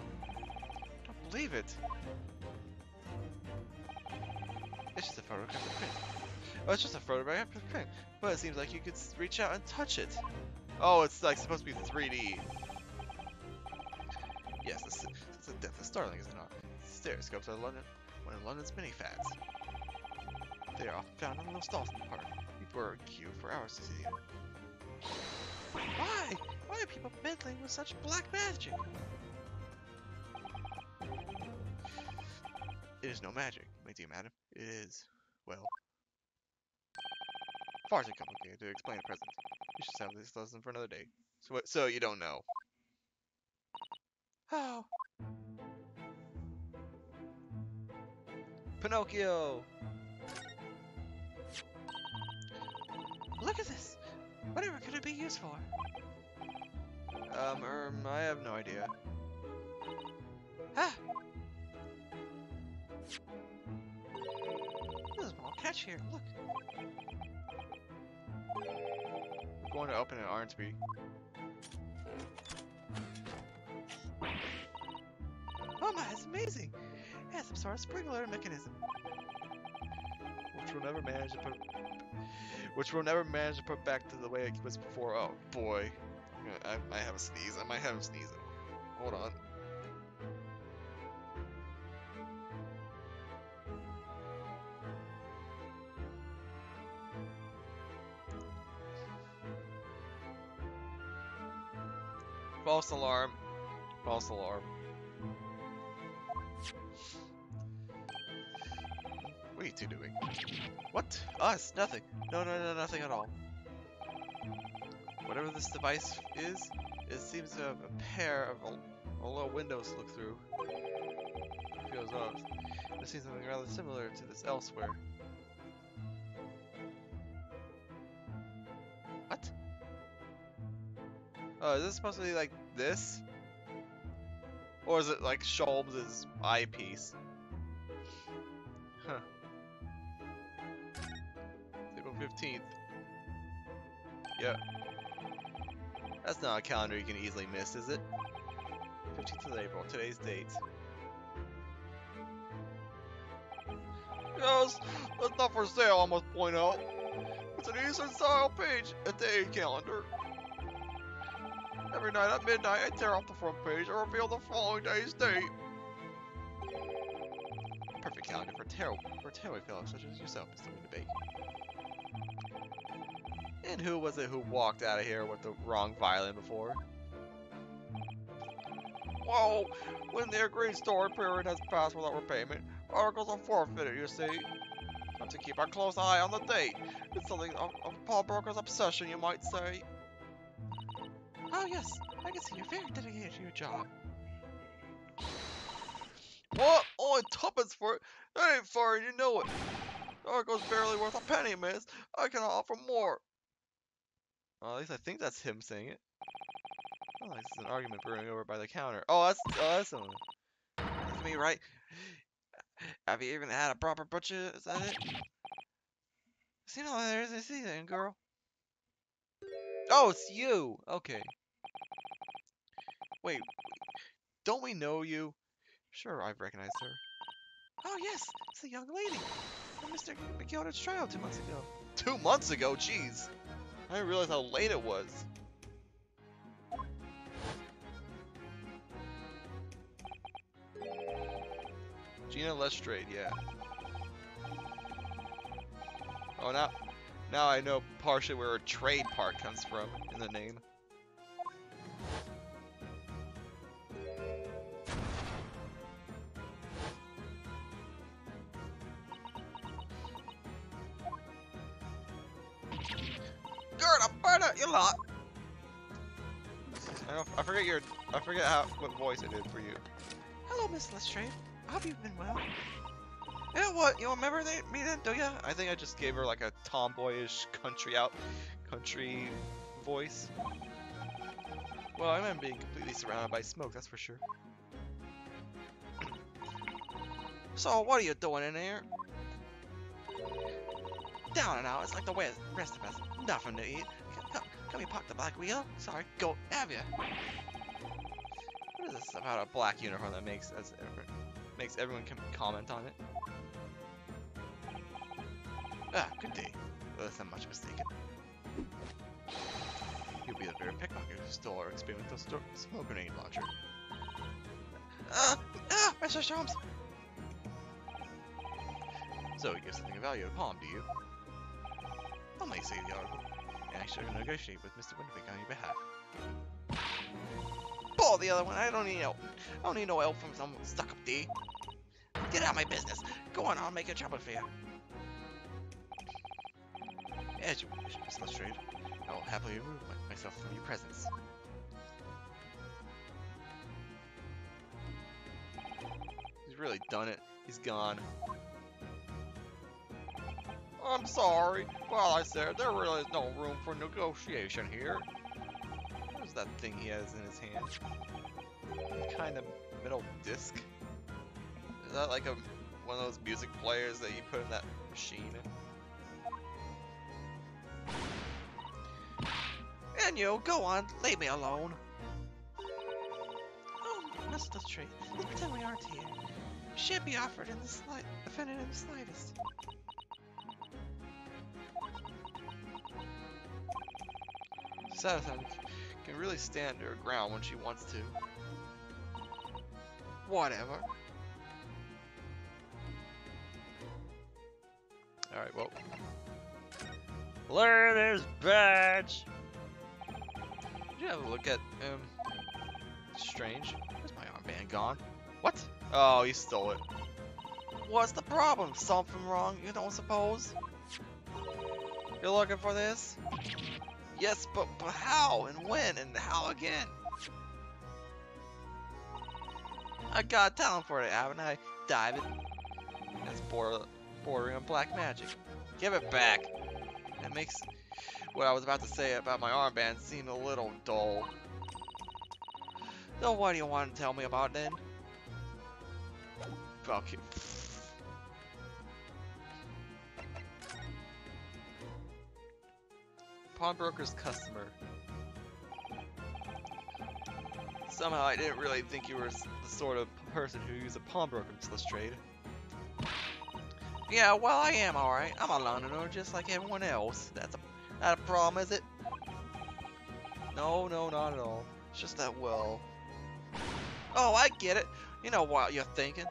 don't believe it. It's just a photographic print. Oh, it's just a photographic print. But it seems like you could reach out and touch it. Oh, it's like supposed to be 3D. Yes, it's a death is startling, is it not? Stereoscopes are London, one of London's many fads. They are often found in little stalls in the park. People are queue for hours to see it. Why? Why are people meddling with such black magic? It is no magic, my dear madam. It is, well, far too complicated to explain at present. We should have this lesson for another day. So you don't know. Oh, Pinocchio! look at this. Whatever could it be used for? I have no idea. Ah! There's a small catch here. Look. We're going to open it, aren't we? Oh my, it's amazing. It has some sort of sprinkler mechanism. Which we'll never manage to put back to the way it was before. Oh boy. I might have a sneeze. I might have him sneezing. Hold on. False alarm. False alarm. What are you two doing? What? Us? Nothing. No, nothing at all. Whatever this device is, it seems to have a pair of little windows to look through. It feels off. I've seen something rather similar to this elsewhere. What? Oh, is this supposed to be like this? Or is it like Sholmes' eyepiece? Huh. April 15th. Yeah. That's not a calendar you can easily miss, is it? 15th of April, today's date. Yes, that's not for sale, I must point out. It's an Eastern style page, a day calendar. Every night at midnight, I tear off the front page and reveal the following day's date. Perfect calendar for tearaway fellows such as yourself, Mr. Winterbeak. And who was it who walked out of here with the wrong violin before? Whoa! When the agreed store period has passed without repayment, articles are forfeited, you see. Have to keep a close eye on the date. It's something of pawnbroker's obsession, you might say. Oh yes, I can see you're very dedicated to your job. What? Only tuppence for it? That ain't fair, you know it. The article's barely worth a penny, miss. I cannot offer more. Well, at least I think that's him saying it. Oh, this is an argument brewing over by the counter. Oh, that's someone. That's me, right? Have you even had a proper butcher? Is that it? See all there is to see then, girl. Oh, it's you. Okay. Wait, don't we know you? Sure, I've recognized her. Oh yes, it's the young lady from Mr. McGilder's trial 2 months ago. 2 months ago? Jeez. I didn't realize how late it was. Gina Lestrade, yeah. Oh, now I know partially where her trade part comes from in the name. Gerda, Berta, you lot! I forget what voice I did for you. Hello, Miss Lestrade. I hope you've been well. Yeah, what? You remember me then, do ya? I think I just gave her like a tomboyish country voice. Well, I remember being completely surrounded by smoke, that's for sure. So, what are you doing in here? Down and out, it's like the rest of us. Nothing to eat. Can we park the black wheel? Sorry, go, have ya? What is this about a black uniform that makes everyone comment on it? Ah, good day. Unless I'm much mistaken. You'll be the very pickpocket who stole our experimental smoke grenade launcher. Mr. Storms! So you give something of value to Palm, do you? I'll make say the article, and I should negotiate with Mr. Winterbeak on your behalf. Pull the other one. I don't need help. I don't need no help from some stuck-up D. Get out of my business. Go on, I'll make a trouble for you. As you wish, Miss Lestrade. I will happily remove myself from your presence. He's really done it. He's gone. I'm sorry. Well, I said there really is no room for negotiation here. What is that thing he has in his hand? Kind of metal disc? Is that like one of those music players that you put in that machine? And you, go on, leave me alone. Oh, Miss Lestrade, let's pretend we aren't here. You shan't be offended in the slightest. Satisfying can really stand her ground when she wants to. Whatever. Alright, well. Learner's badge. Did you have a look at, Strange? Where's my armband gone? What? Oh, he stole it. What's the problem? Something wrong, you don't suppose? You're looking for this? Yes, but how and when and how again? I got a talent for it, haven't I? Dive it. It's bordering on black magic. Give it back. That makes what I was about to say about my armband seem a little dull. So what do you want to tell me about then? Okay. Pawnbroker's customer. Somehow I didn't really think you were the sort of person who used a pawnbroker, Miss Lestrade. Yeah, well, I am alright. I'm a Londoner just like everyone else. That a problem, is it? No, not at all. It's just that, well... Oh, I get it. You know what you're thinking.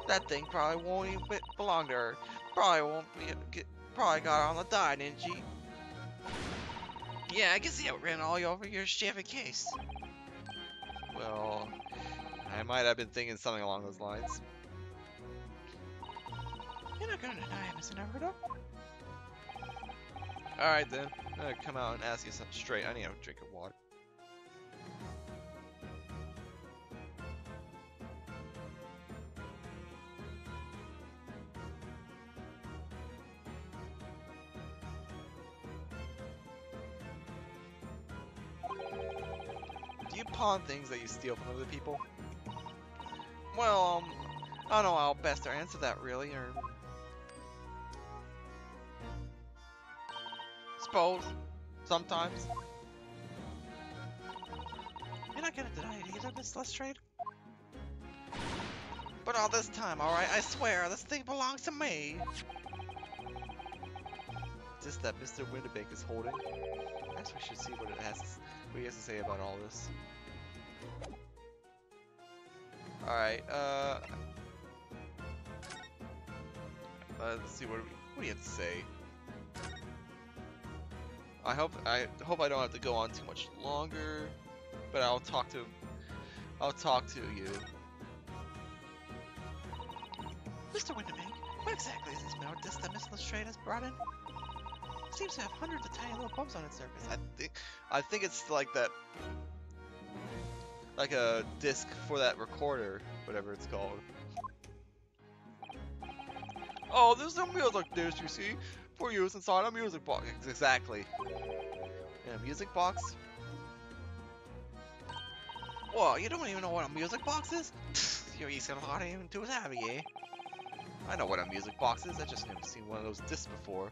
That thing probably won't even belong to her. Probably won't be... Probably got her on the die, didn't she? Yeah, I can see it written all over your Chevy case. Well... I might have been thinking something along those lines. You're not gonna deny it, Mr. Naruto. Alright then, I'm gonna come out and ask you something straight. I need a drink of water. Do you pawn things that you steal from other people? Well, I don't know how best to answer that really, or... Suppose. Sometimes. You're not gonna deny it either, Miss Lestrade? But all this time, alright? I swear, this thing belongs to me! Just that Mr. Winterbeak is holding. I guess we should see what he has to say about all this. Alright, let's see what do you have to say? I hope I don't have to go on too much longer, but I'll talk to you. Mr. Winterbeak, what exactly is this metal disc that Miss Lestrade has brought in? It seems to have hundreds of tiny little bumps on its surface. I think it's like that, like a disc for that recorder, whatever it's called. Oh, this is a music disc, you see, for use inside a music box. Exactly. In a music box? Whoa, you don't even know what a music box is? You're easing a lot even too savvy, eh? I know what a music box is. I just never seen one of those discs before.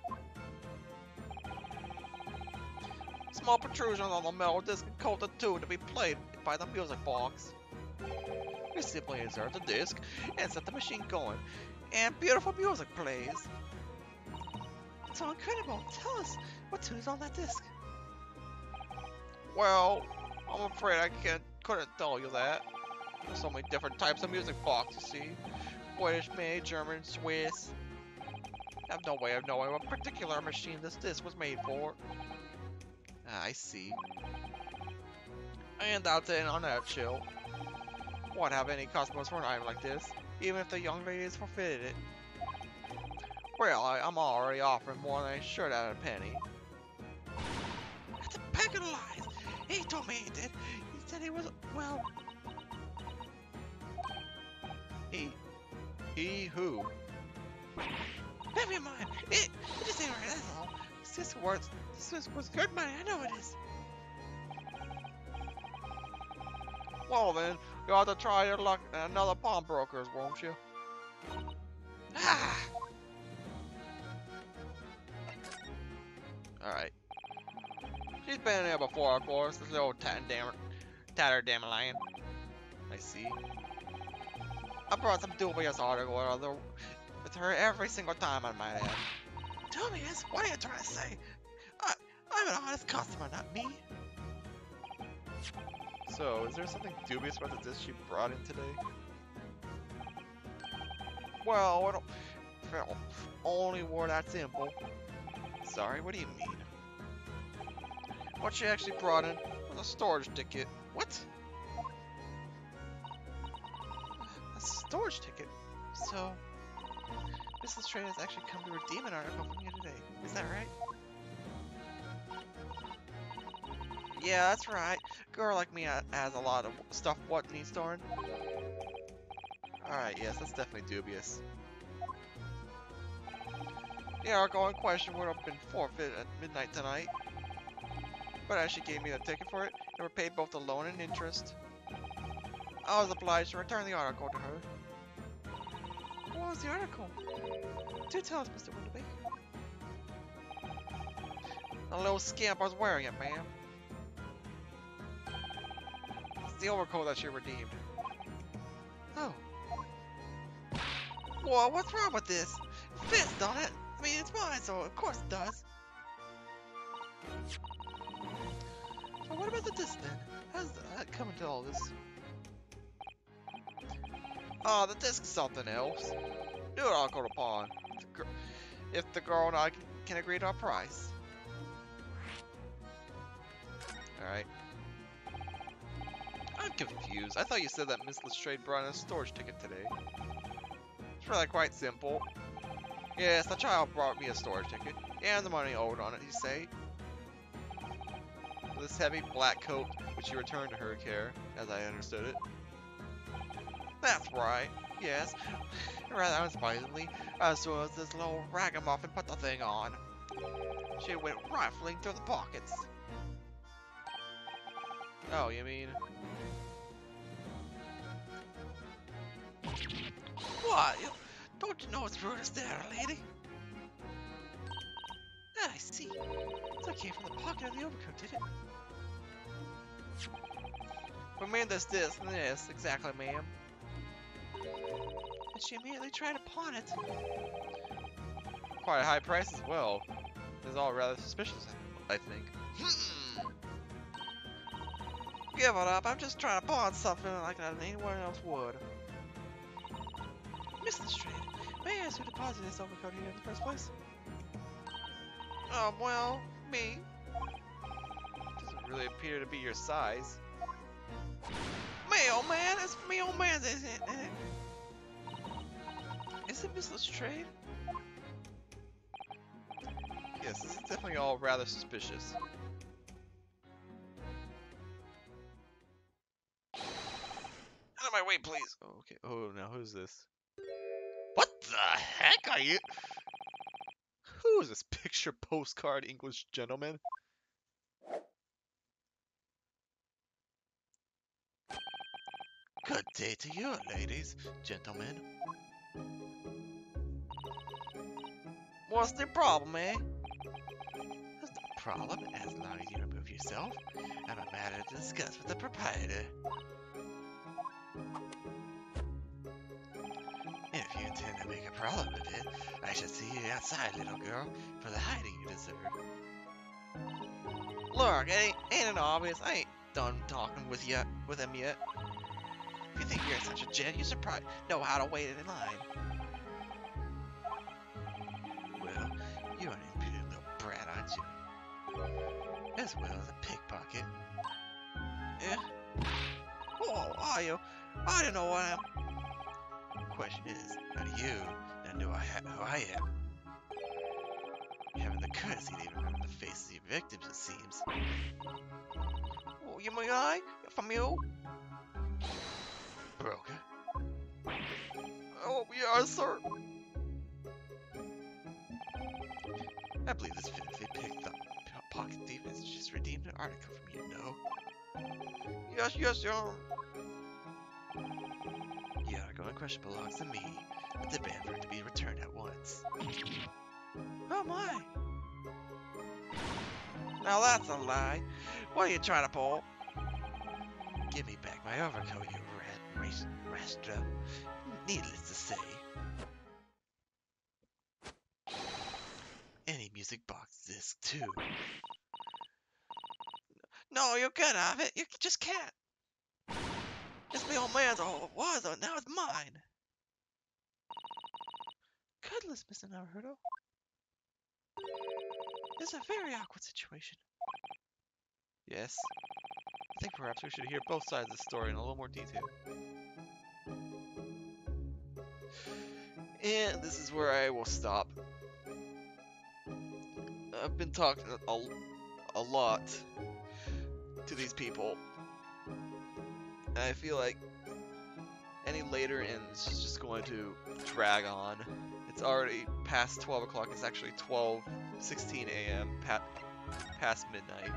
Small protrusions on the metal disc encode the tune to be played by the music box. We simply insert the disc and set the machine going, and beautiful music plays. It's so incredible. Tell us, what tune is on that disc? Well, I'm afraid I couldn't tell you that. There's so many different types of music box, you see. British made, German, Swiss. I have no way of knowing what particular machine this disc was made for. I see. And that's it on that chill. Won't have any customers for an item like this, even if the young ladies forfeited it. Well, I'm already offering more than a shirt at a penny. That's a pack of lies. He told me he did. He said he was, well... He who? Never mind. It just ain't right, that's all. This was good money, I know it is. Well then, you'll have to try your luck at another pawnbroker's, won't you? Ah! Alright. She's been there before, of course, this little tatterdamalion. I see. I brought some dubious article with her every single time, I might add. Dubious? What are you trying to say? I'm an honest customer, not me. So, is there something dubious about the disc she brought in today? Well, I don't... If only were that simple. Sorry, what do you mean? What she actually brought in was a storage ticket. What? A storage ticket? So, Miss Lestrade has actually come to redeem an article from you today. Is that right? Yeah, that's right. Girl like me has a lot of stuff what needs storing. Alright, yes, that's definitely dubious. The article in question would have been forfeit at midnight tonight. But as she gave me the ticket for it, and repaid both the loan and interest, I was obliged to return the article to her. What was the article? Do tell us, Mr. Winterbeak. The little scamp was wearing it, ma'am. It's the overcoat that she redeemed. Oh. Well, what's wrong with this? It fits, don't it? I mean, it's mine, so of course it does. So what about the disc then? How does that come into all this? Oh, the disc's something else. Do it, I'll go to pawn. If the girl and I can agree to a price. Alright. I'm confused. I thought you said that Miss Lestrade brought in a storage ticket today. It's really quite simple. Yes, the child brought me a storage ticket, and the money owed on it, you say. This heavy black coat, which you returned to her care, as I understood it. That's right, yes. Rather unsurprisingly, as soon as this little ragamuffin put the thing on, she went rifling through the pockets. Oh, you mean... What? Don't you know it's rude to stare at a lady? Ah, I see. So it came from the pocket of the overcoat, did it? We made this disc, yes, exactly, ma'am. And she immediately tried to pawn it. Quite a high price as well. This is all rather suspicious, I think. Give it up, I'm just trying to pawn something like that anyone else would. Miss Lestrade, may I ask who deposited this overcoat here in the first place? Well, me. Doesn't really appear to be your size. Me, old man, it's me, old man, isn't it? Is it Miss Lestrade? Yes, this is definitely all rather suspicious. Out of my way, please! Oh, okay. Oh, now who's this? What the heck are you? Who is this picture postcard English gentleman? Good day to you, ladies, gentlemen. What's the problem, eh? What's the problem? As long as you remove yourself, I'm a matter to discuss with the proprietor. If you intend to make a problem of it, I shall see you outside, little girl, for the hiding you deserve. Look, ain't it obvious? I ain't done talking with him yet. If you think you're such a gent, you should probably know how to wait in line. Well, you're an impudent little brat, aren't you? As well as a pickpocket. Yeah? Oh, are you? I don't know what I am. Question is, how do you not know who I am? Having the courtesy to even remember the faces of your victims, it seems. Oh, you mean I? From you? Broker? Oh, yeah, sir. I believe this fit picked the pocket thief has just redeemed an article from you, no? Yes, yes, Your Honor. The article in question belongs to me. I demand for it to be returned at once. Oh my! Now that's a lie. What are you trying to pull? Give me back my overcoat, you rascal. Needless to say. Any music box disc too. No, you can't have it. You just can't. It's my old man's. Oh, it was. Now it's mine. Goodness, Mr. Naruto. This is a very awkward situation. Yes. I think perhaps we should hear both sides of the story in a little more detail. And this is where I will stop. I've been talking a lot to these people. And I feel like any later in this is just going to drag on. It's already past 12 o'clock. It's actually 12:16 a.m. Past midnight.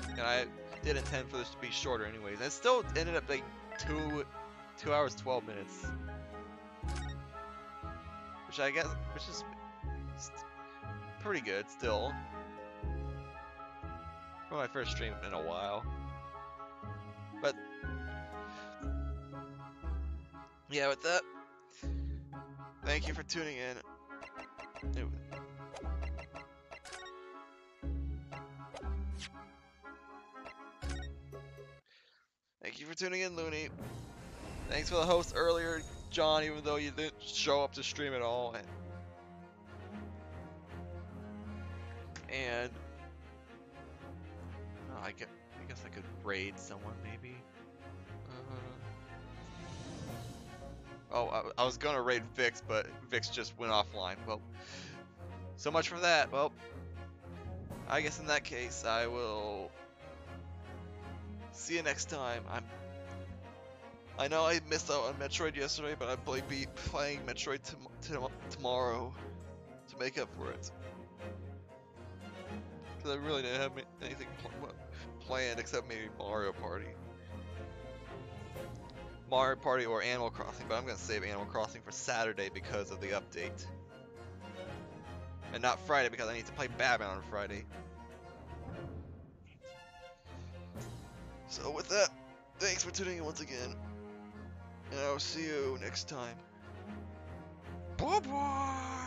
And I did intend for this to be shorter anyways. And it still ended up being 2 hours 12 minutes. Which is pretty good still. For my first stream in a while. But yeah, with that, thank you for tuning in. Thank you for tuning in, Looney. Thanks for the host earlier, John, even though you didn't show up to stream at all. And oh, I guess I could raid someone maybe. Oh, I was gonna raid Vix, but Vix just went offline. Well, so much for that. Well, I guess in that case, I will see you next time. I know I missed out on Metroid yesterday, but I'll be playing Metroid tomorrow to make up for it. Because I really didn't have anything planned except maybe Mario Party. Mario Party or Animal Crossing, but I'm going to save Animal Crossing for Saturday because of the update. And not Friday because I need to play Batman on Friday. So with that, thanks for tuning in once again. And I'll see you next time. Bye-bye!